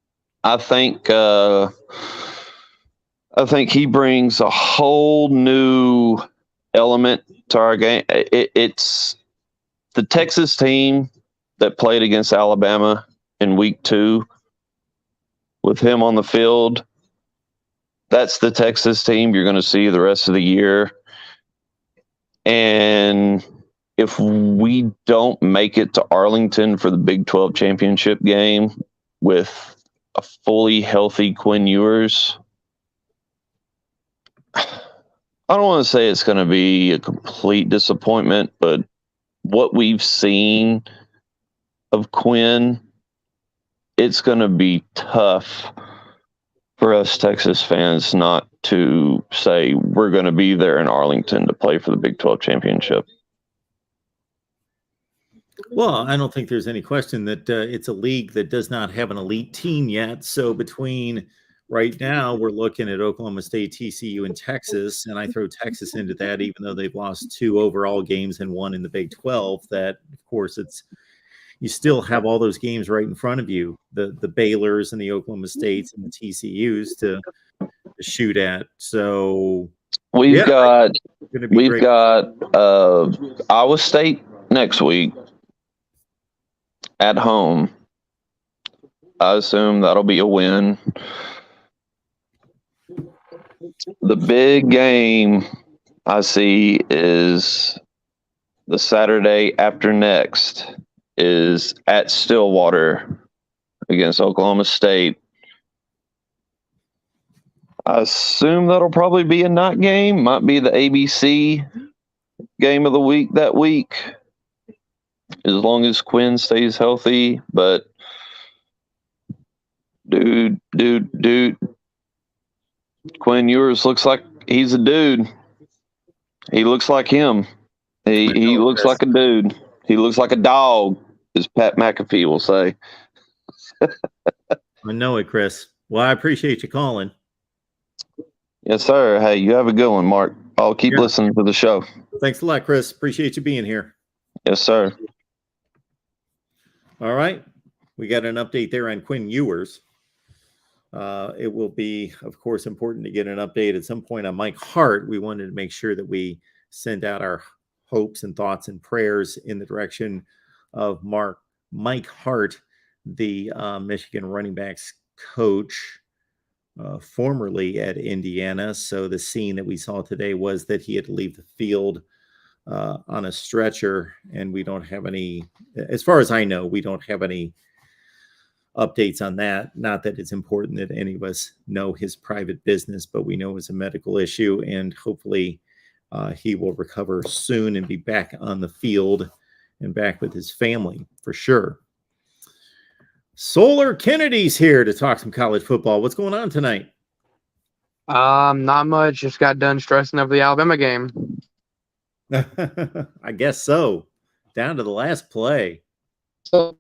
I think he brings a whole new element to our game. It's the Texas team that played against Alabama in week 2 with him on the field. That's the Texas team you're going to see the rest of the year. And if we don't make it to Arlington for the Big 12 championship game with a fully healthy Quinn Ewers, I don't want to say it's going to be a complete disappointment, but what we've seen of Quinn, it's going to be tough for us Texas fans not to say we're going to be there in Arlington to play for the Big 12 championship. Well, I don't think there's any question that it's a league that does not have an elite team yet. So between right now, we're looking at Oklahoma State, TCU, and Texas, and I throw Texas into that, even though they've lost 2 overall games and 1 in the Big 12. That, of course, you still have all those games right in front of you, the Baylors and the Oklahoma States and the TCUs to shoot at. So we've got Iowa State next week at home. I assume that'll be a win. The big game I see is the Saturday after next is at Stillwater against Oklahoma State. I assume that'll probably be a night game. Might be the ABC game of the week that week, as long as Quinn stays healthy. But dude, Quinn Ewers looks like he's a dude. He looks like him. He looks like a dude. He looks like a dog, as Pat McAfee will say. I know it, Chris. Well, I appreciate you calling. Yes, sir. Hey, you have a good one, Mark. I'll keep listening to the show. Thanks a lot, Chris. Appreciate you being here. Yes, sir. All right. We got an update there on Quinn Ewers. It will be, of course, important to get an update at some point on Mike Hart. We wanted to make sure that we send out our hopes and thoughts and prayers in the direction of Mike Hart, the Michigan running backs coach, formerly at Indiana. So the scene that we saw today was that he had to leave the field on a stretcher, and we don't have any, as far as I know, we don't have any updates on that. Not that it's important that any of us know his private business, but we know it's a medical issue, and hopefully he will recover soon and be back on the field and back with his family for sure. Solar Kennedy's here to talk some college football. What's going on tonight? Not much. Just got done stressing over the Alabama game. I guess so. Down to the last play. So,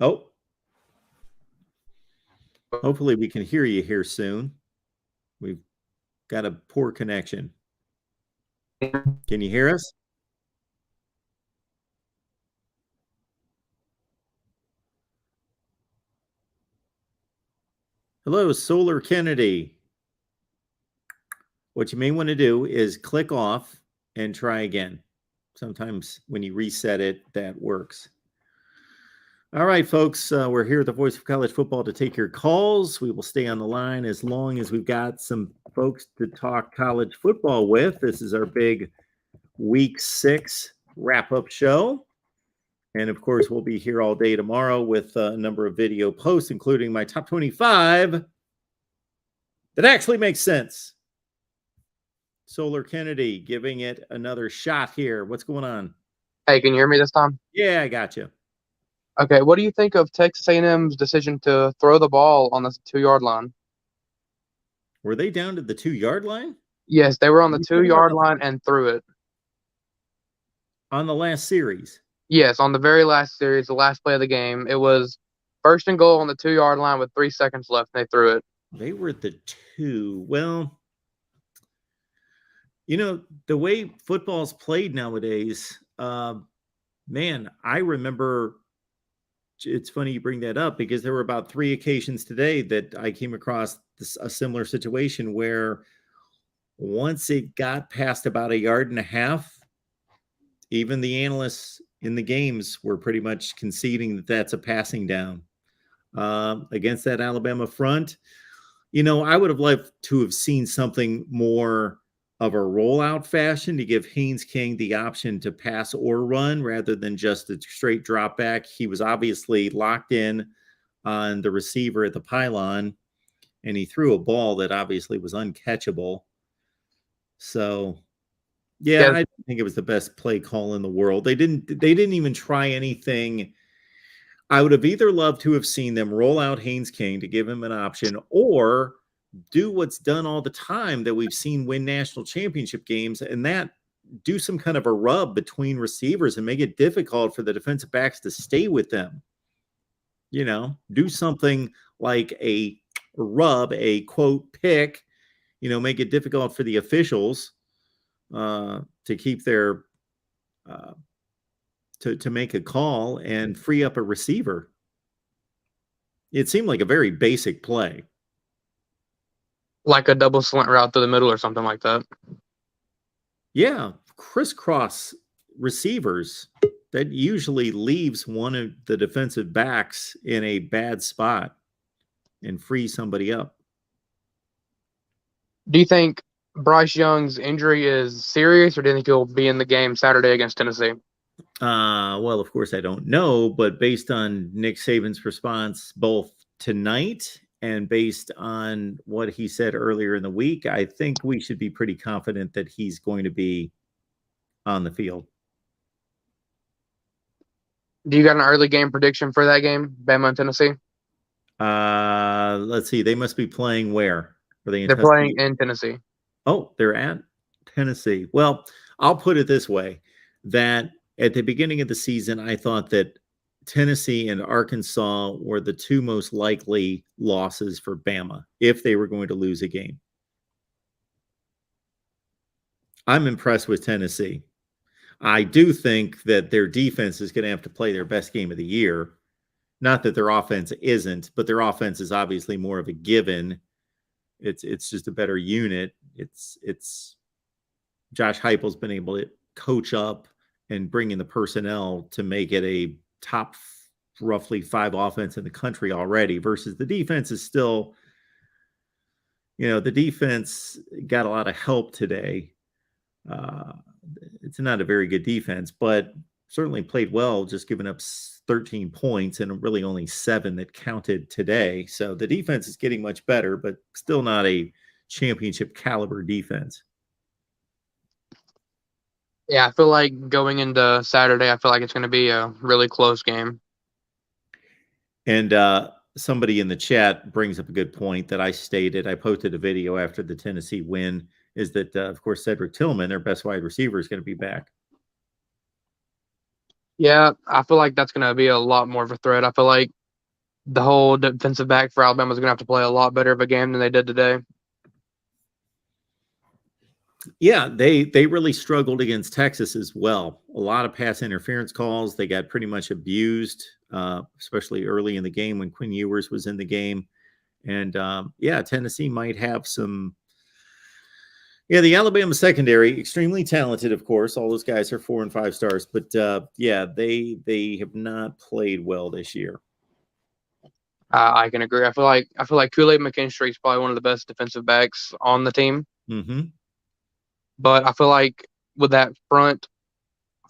oh. Hopefully we can hear you here soon. We've got a poor connection. Can you hear us? Hello, Solar Kennedy. What you may want to do is click off and try again. Sometimes when you reset it, that works. All right, folks, we're here at the Voice of College Football to take your calls. We will stay on the line as long as we've got some folks to talk college football with. This is our big Week 6 wrap-up show. And, of course, we'll be here all day tomorrow with a number of video posts, including my top 25 that actually makes sense. Solar Kennedy giving it another shot here. What's going on? hey, can you hear me this time? Yeah, I got you. Okay, what do you think of Texas A&M's decision to throw the ball on the 2-yard line? Were they down to the 2-yard line? Yes, they were on the 2-yard line and threw it. On the last series? Yes, on the very last series, the last play of the game. It was 1st and goal on the 2-yard line with 3 seconds left, and they threw it. They were at the 2. Well, you know, the way football's played nowadays, man, I remember, it's funny you bring that up because there were about 3 occasions today that I came across a similar situation where once it got past about 1.5 yards, even the analysts in the games were pretty much conceding that that's a passing down. Against that Alabama front, you know, I would have liked to have seen something more of a rollout fashion to give Haynes King the option to pass or run rather than just a straight drop back. He was obviously locked in on the receiver at the pylon, and he threw a ball that obviously was uncatchable. So, yeah, I think it was the best play call in the world. They didn't even try anything. I would have either loved to have seen them roll out Haynes King to give him an option, or do what's done all the time that we've seen win national championship games, and that do some kind of a rub between receivers and make it difficult for the defensive backs to stay with them. You know, do something like a rub, a quote pick, you know, make it difficult for the officials to keep their to make a call and free up a receiver. It seemed like a very basic play. Like a double slant route through the middle or something like that. Yeah, crisscross receivers. That usually leaves one of the defensive backs in a bad spot and free somebody up. Do you think Bryce Young's injury is serious, or do you think he'll be in the game Saturday against Tennessee? Well, of course, I don't know, but based on Nick Saban's response both tonight and based on what he said earlier in the week, I think we should be pretty confident that he's going to be on the field. Do you got an early game prediction for that game, Bama and Tennessee? Let's see. They must be playing where? Are they in They're Tuskegee? playing in Tennessee. Oh, they're at Tennessee. Well, I'll put it this way, that at the beginning of the season, I thought that Tennessee and Arkansas were the two most likely losses for Bama if they were going to lose a game. I'm impressed with Tennessee. I do think that their defense is going to have to play their best game of the year. Not that their offense isn't, but their offense is obviously more of a given. It's just a better unit. It's Josh Heupel's been able to coach up and bring in the personnel to make it a top roughly 5 offense in the country already, versus the defense is still, the defense got a lot of help today. It's not a very good defense, but certainly played well, just giving up 13 points and really only 7 that counted today. So the defense is getting much better, but still not a championship caliber defense. Yeah, I feel like going into Saturday, I feel like it's going to be a really close game. And somebody in the chat brings up a good point that I stated. I posted a video after the Tennessee win, is that, of course, Cedric Tillman, their best wide receiver, is going to be back. Yeah, I feel like that's going to be a lot more of a threat. I feel like the whole defensive back for Alabama is going to have to play a lot better of a game than they did today. Yeah, they really struggled against Texas as well. A lot of pass interference calls. They got pretty much abused, especially early in the game when Quinn Ewers was in the game. And, Tennessee might have some. Yeah, the Alabama secondary, extremely talented, of course. All those guys are 4 and 5 stars. But, they have not played well this year. I can agree. I feel like Kool-Aid McKinstry is probably one of the best defensive backs on the team. Mm-hmm. But I feel like with that front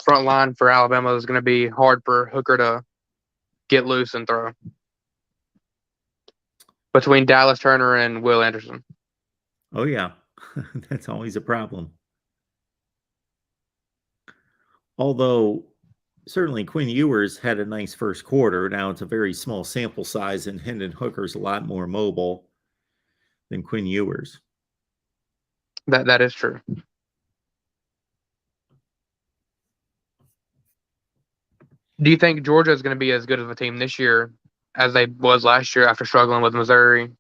line for Alabama is going to be hard for Hooker to get loose and throw. Between Dallas Turner and Will Anderson. Oh, yeah. That's always a problem. Although, certainly Quinn Ewers had a nice first quarter. Now it's a very small sample size, and Hendon Hooker's a lot more mobile than Quinn Ewers. That is true. Do you think Georgia is going to be as good of a team this year as they was last year after struggling with Missouri?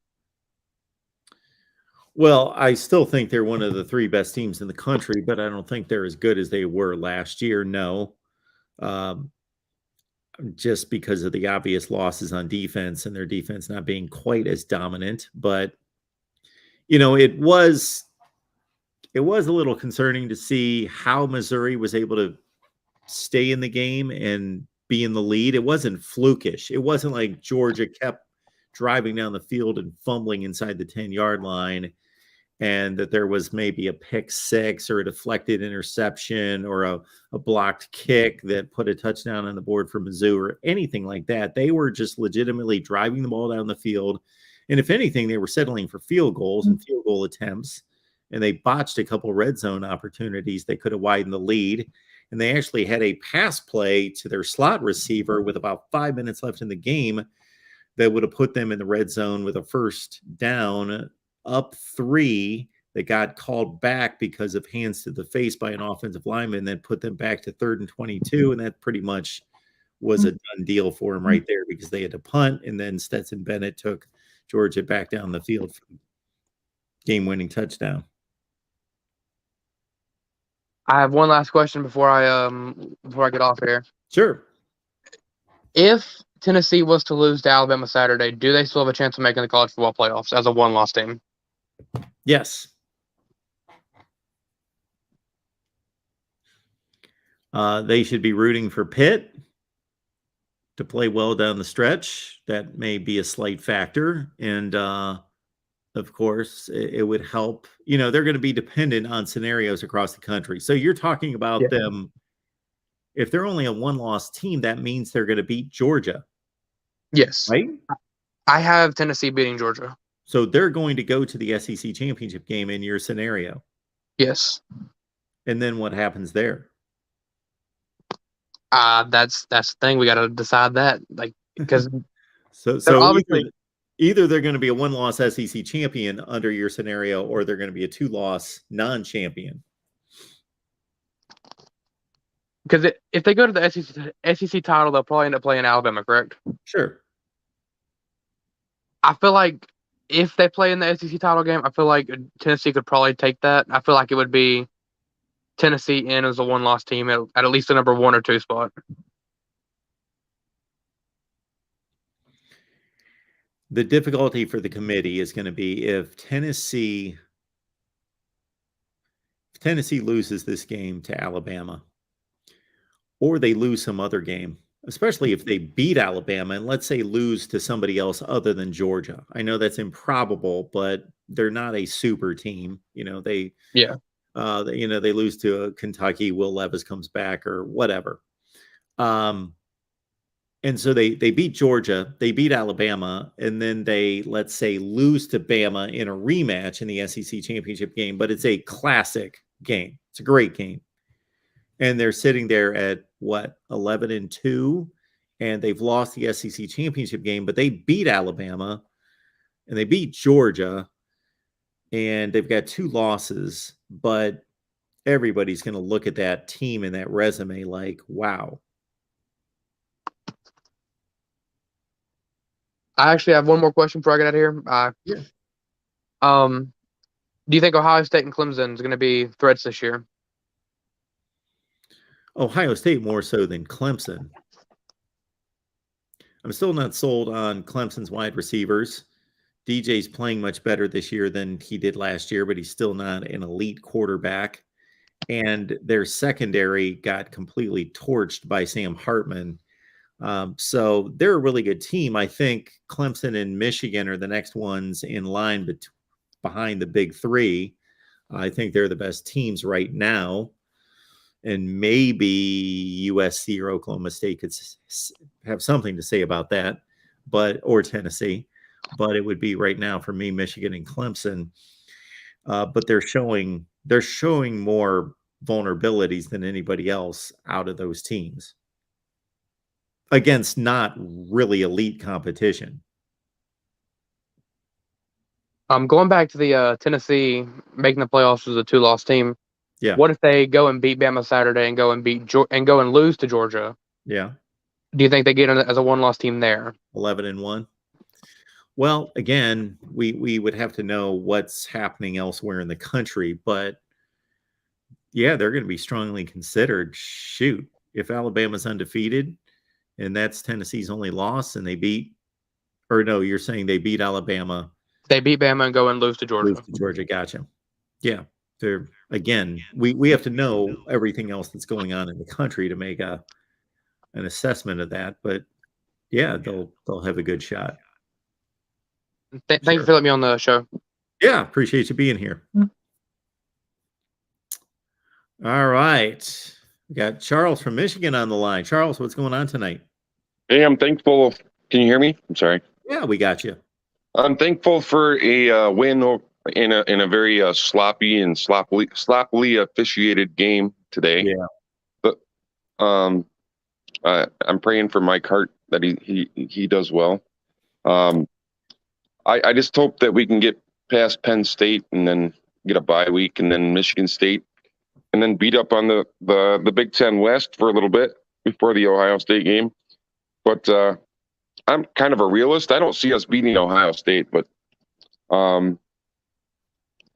Well, I still think they're one of the 3 best teams in the country, but I don't think they're as good as they were last year. No. Just because of the obvious losses on defense and their defense not being quite as dominant. But, it was a little concerning to see how Missouri was able to stay in the game and be in the lead. It wasn't flukish. It wasn't like Georgia kept driving down the field and fumbling inside the 10-yard line, and that there was maybe a pick 6 or a deflected interception or a blocked kick that put a touchdown on the board for Mizzou or anything like that. They were just legitimately driving the ball down the field. And if anything, they were settling for field goals and field goal attempts. And they botched a couple red zone opportunities. They could have widened the lead. And they actually had a pass play to their slot receiver with about 5 minutes left in the game that would have put them in the red zone with a first down, up 3, that got called back because of hands to the face by an offensive lineman, then put them back to 3rd and 22. And that pretty much was a done deal for them right there, because they had to punt. And then Stetson Bennett took Georgia back down the field for game-winning touchdown. I have one last question before I get off here. Sure. If Tennessee was to lose to Alabama Saturday, do they still have a chance of making the college football playoffs as a 1-loss team? Yes. They should be rooting for Pitt to play well down the stretch. That may be a slight factor. And, of course, it would help. They're going to be dependent on scenarios across the country. So you're talking about them If they're only a one-loss team, that means they're going to beat Georgia, Yes. right? I have Tennessee beating Georgia. So they're going to go to the SEC championship game in your scenario. Yes. And then what happens there? That's the thing. We got to decide that, like, because So obviously either they're going to be a one-loss SEC champion under your scenario, or they're going to be a two-loss non-champion. because if they go to the SEC title, they'll probably end up playing Alabama, correct? Sure. I feel like if they play in the SEC title game, I feel like Tennessee could probably take that. I feel like it would be Tennessee in as a one-loss team at least the number 1 or 2 spot. The difficulty for the committee is going to be if Tennessee loses this game to Alabama, or they lose some other game, especially if they beat Alabama and let's say lose to somebody else other than Georgia. I know that's improbable, but they're not a super team. They lose to Kentucky, Will Levis comes back or whatever. And so they beat Georgia, they beat Alabama, and then they, let's say, lose to Bama in a rematch in the SEC championship game, but it's a classic game. It's a great game. And they're sitting there at, 11-2, and they've lost the SEC championship game, but they beat Alabama, and they beat Georgia, and they've got 2 losses, but everybody's going to look at that team and that resume like, wow. I actually have one more question before I get out of here. Yeah. Do you think Ohio State and Clemson is going to be threats this year? Ohio State more so than Clemson. I'm still not sold on Clemson's wide receivers. DJ's playing much better this year than he did last year, but he's still not an elite quarterback. And their secondary got completely torched by Sam Hartman. So they're a really good team. I think Clemson and Michigan are the next ones in line behind the big 3. I think they're the best teams right now. And maybe USC or Oklahoma State could have something to say about that, or Tennessee. But it would be right now for me, Michigan and Clemson. But they're showing more vulnerabilities than anybody else out of those teams against not really elite competition. Going back to the Tennessee making the playoffs as a 2-loss team. Yeah. What if they go and beat Bama Saturday and go and lose to Georgia? Yeah. Do you think they get in as a 1-loss team there? 11-1. Well, again, we would have to know what's happening elsewhere in the country, but yeah, they're going to be strongly considered. Shoot, if Alabama's undefeated and that's Tennessee's only loss, and you're saying they beat Alabama. They beat Bama and go and lose to Georgia. Gotcha. Yeah. We have to know everything else that's going on in the country to make an assessment of that. But yeah, they'll have a good shot. Thank you for letting me on the show. Yeah, appreciate you being here. All right. We got Charles from Michigan on the line. Charles, what's going on tonight? Hey, I'm thankful. Can you hear me? I'm sorry. Yeah, we got you. I'm thankful for a win in a very sloppy and sloppily officiated game today. Yeah. But I'm praying for Mike Hart that he does well. I just hope that we can get past Penn State and then get a bye week and then Michigan State and then beat up on the Big Ten West for a little bit before the Ohio State game. But I'm kind of a realist. I don't see us beating Ohio State, but I'm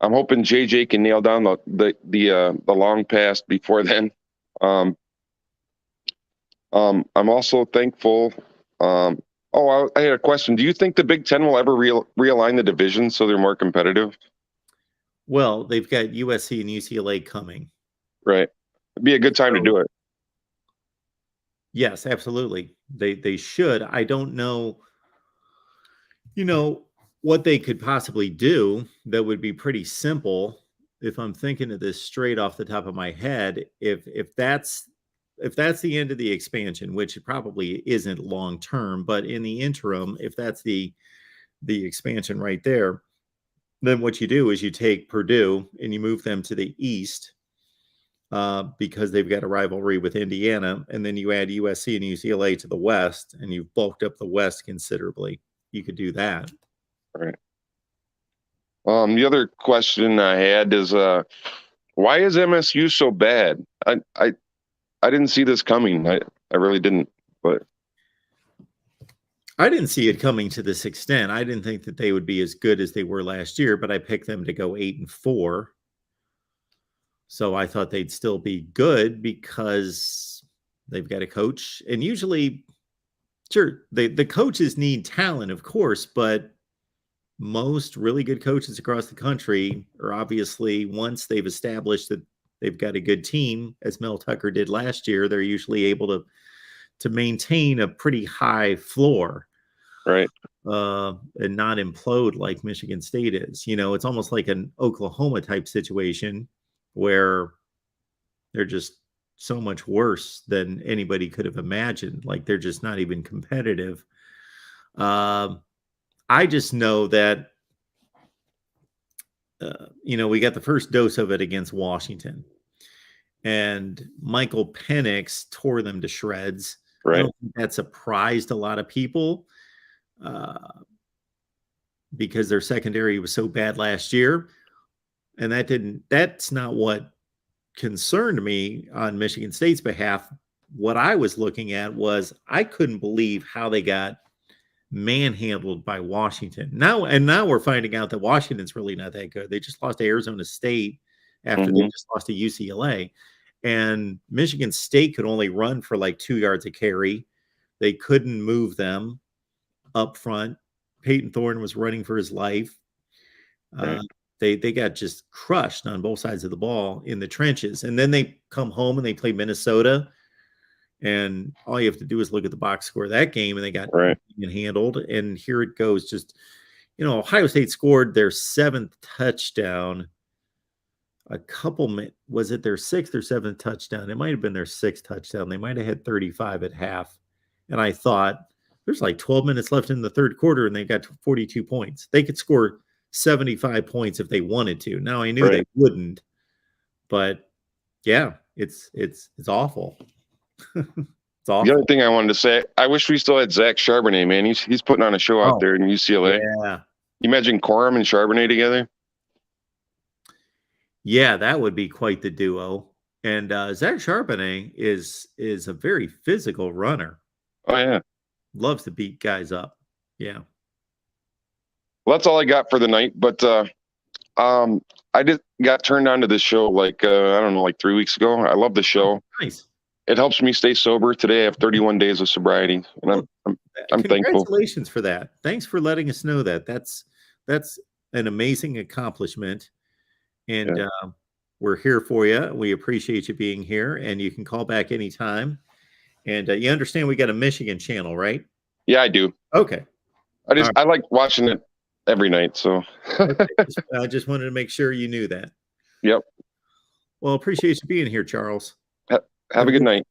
hoping JJ can nail down the long pass before then. I'm also thankful. I had a question. Do you think the Big Ten will ever realign the division so they're more competitive? Well, they've got USC and UCLA coming. Right. It'd be a good time to do it. Yes, absolutely. They should. I don't know, what they could possibly do that would be pretty simple. If I'm thinking of this straight off the top of my head, if that's if that's the end of the expansion, which it probably isn't long term, but in the interim, if that's the expansion right there, then what you do is you take Purdue and you move them to the east because they've got a rivalry with Indiana, and then you add USC and UCLA to the west, and you've bulked up the west considerably. You could do that. Right. The other question I had is, why is MSU so bad? I didn't see this coming. I really didn't. But I didn't see it coming to this extent. I didn't think that they would be as good as they were last year, but I picked them to go 8-4. So I thought they'd still be good because they've got a coach. And usually, sure, the coaches need talent, of course, but most really good coaches across the country are obviously, once they've established that they've got a good team, as Mel Tucker did last year, they're usually able to maintain a pretty high floor. Right. And not implode like Michigan State is. You know, it's almost like an Oklahoma type situation where they're just so much worse than anybody could have imagined. Like they're just not even competitive. I just know that, we got the first dose of it against Washington, and Michael Penix tore them to shreds. Right. I don't think that surprised a lot of people because their secondary was so bad last year. And that's not what concerned me on Michigan State's behalf. What I was looking at was I couldn't believe how they got manhandled by Washington. Now we're finding out that Washington's really not that good. They just lost to Arizona State after they just lost to UCLA. And Michigan State could only run for like 2 yards a carry. They couldn't move them up front. Peyton Thorne was running for his life. Right. They got just crushed on both sides of the ball in the trenches. And then they come home and they play Minnesota. And all you have to do is look at the box score of that game, and they got handled. And here it goes. Just, Ohio State scored their 7th touchdown. Was it their 6th or 7th touchdown? It might have been their 6th touchdown. They might have had 35 at half. And I thought, there's like 12 minutes left in the third quarter, and they got 42 points. They could score 75 points if they wanted to. Now I knew they wouldn't, but yeah, it's awful. It's awful. The other thing I wanted to say, I wish we still had Zach Charbonnet, man. He's putting on a show out there in UCLA. Yeah. You imagine Corum and Charbonnet together? Yeah, that would be quite the duo. And Zach Charbonnet is a very physical runner. Oh yeah. Loves to beat guys up. Yeah. Well, that's all I got for the night. But I just got turned on to this show like 3 weeks ago. I love the show. Nice. It helps me stay sober. Today I have 31 days of sobriety, and I'm thankful. Congratulations for that. Thanks for letting us know that. That's an amazing accomplishment, and we're here for you. We appreciate you being here, and you can call back anytime. And you understand we got a Michigan channel, right? Yeah, I do. Okay. I like watching it every night. So I just wanted to make sure you knew that. Yep. Well, appreciate you being here, Charles. Have a good night.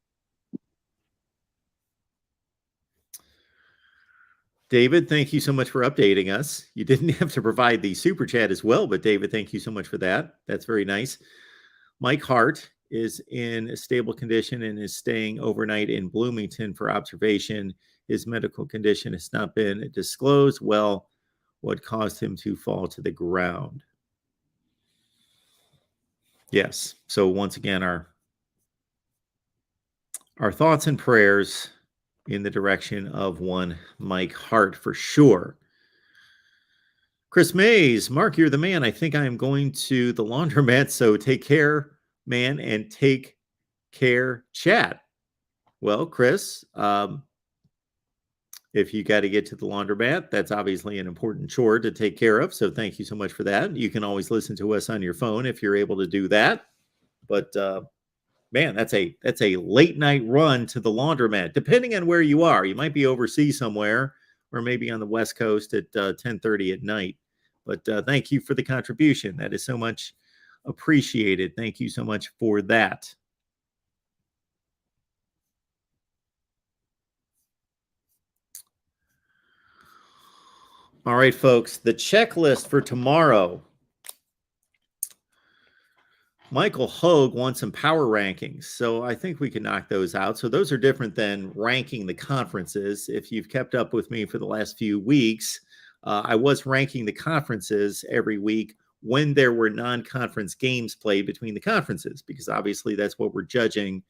David, thank you so much for updating us. You didn't have to provide the super chat as well, but David, thank you so much for that. That's very nice. Mike Hart is in a stable condition and is staying overnight in Bloomington for observation. His medical condition has not been disclosed. Well, what caused him to fall to the ground? Yes. So once again, our thoughts and prayers in the direction of one Mike Hart for sure. Chris Mays, Mark, you're the man. I think I am going to the laundromat, so take care, man, and take care, chat. Well, Chris, if you got to get to the laundromat, that's obviously an important chore to take care of, so thank you so much for that. You can always listen to us on your phone if you're able to do that, but man, that's a late night run to the laundromat. Depending on where you are, you might be overseas somewhere, or maybe on the West Coast at 10:30 at night. But thank you for the contribution. That is so much appreciated. Thank you so much for that. All right, folks, the checklist for tomorrow. Michael Hogue wants some power rankings, so I think we can knock those out. So those are different than ranking the conferences. If you've kept up with me for the last few weeks, I was ranking the conferences every week when there were non-conference games played between the conferences, because obviously that's what we're judging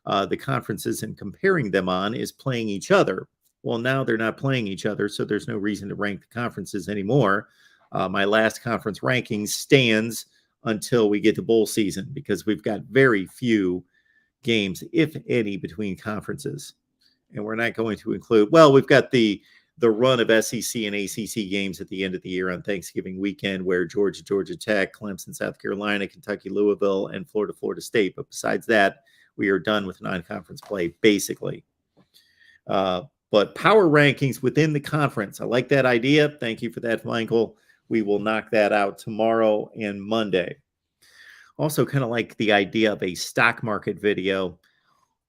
the conferences and comparing them on, is playing each other. Well, now they're not playing each other, so there's no reason to rank the conferences anymore. My last conference ranking stands until we get to bowl season, because we've got very few games, if any, between conferences. And we're not going to include, well, we've got the run of SEC and ACC games at the end of the year on Thanksgiving weekend, where Georgia, Georgia Tech, Clemson, South Carolina, Kentucky, Louisville, and Florida, Florida State. But besides that, we are done with non-conference play, basically. But power rankings within the conference, I like that idea. Thank you for that, Michael. We will knock that out tomorrow and Monday. Also, kind of like the idea of a stock market video.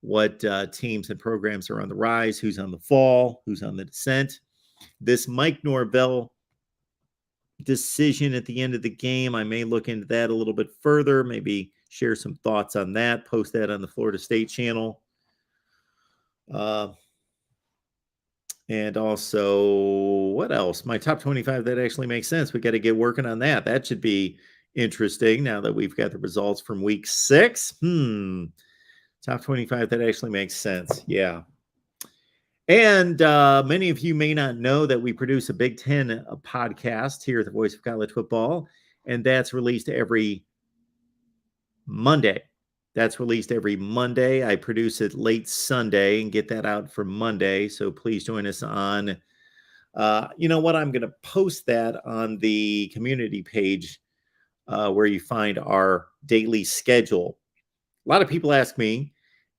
What teams and programs are on the rise, who's on the fall, who's on the descent. This Mike Norvell decision at the end of the game, I may look into that a little bit further, maybe share some thoughts on that, post that on the Florida State channel. And also, what else? My top 25 that actually makes sense. We got to get working on that. That should be interesting now that we've got the results from week 6. Top 25 that actually makes sense. Yeah. And many of you may not know that we produce a Big Ten podcast here at the Voice of College Football, and that's released every Monday. I produce it late Sunday and get that out for Monday. So please join us on, you know what? I'm going to post that on the community page where you find our daily schedule. A lot of people ask me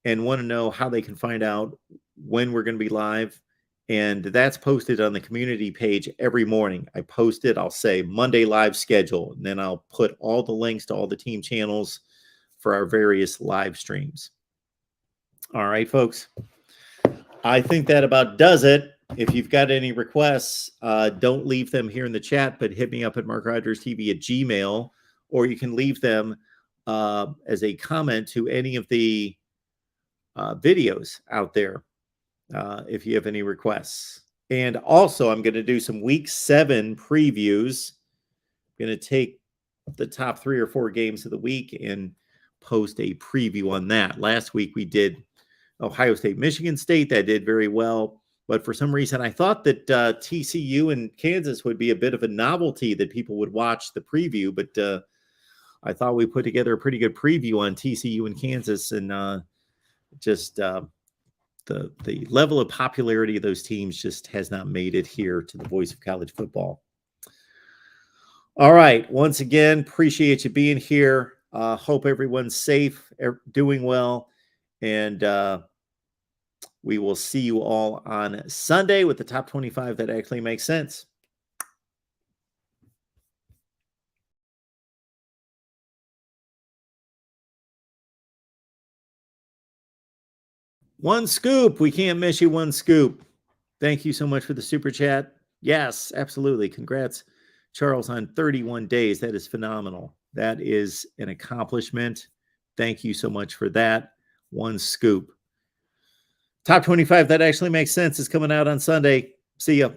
and want to know how they can find out when we're going to be live. And that's posted on the community page every morning. I post it. I'll say Monday live schedule, and then I'll put all the links to all the team channels for our various live streams. All right, folks. I think that about does it. If you've got any requests, don't leave them here in the chat, but hit me up at MarkRogersTV at Gmail, or you can leave them as a comment to any of the videos out there if you have any requests. And also, I'm going to do some week 7 previews. I'm going to take the top 3 or 4 games of the week and post a preview on that. Last week we did Ohio State, Michigan State. That did very well. But for some reason, I thought that TCU and Kansas would be a bit of a novelty that people would watch the preview. But I thought we put together a pretty good preview on TCU and Kansas, and just the level of popularity of those teams just has not made it here to the Voice of College Football. All right. Once again, appreciate you being here. Hope everyone's safe, doing well, and we will see you all on Sunday with the top 25 that actually makes sense. One scoop. We can't miss you. One scoop. Thank you so much for the super chat. Yes, absolutely. Congrats, Charles, on 31 days. That is phenomenal. That is an accomplishment. Thank you so much for that. One scoop. Top 25 that actually makes sense is coming out on Sunday. See ya.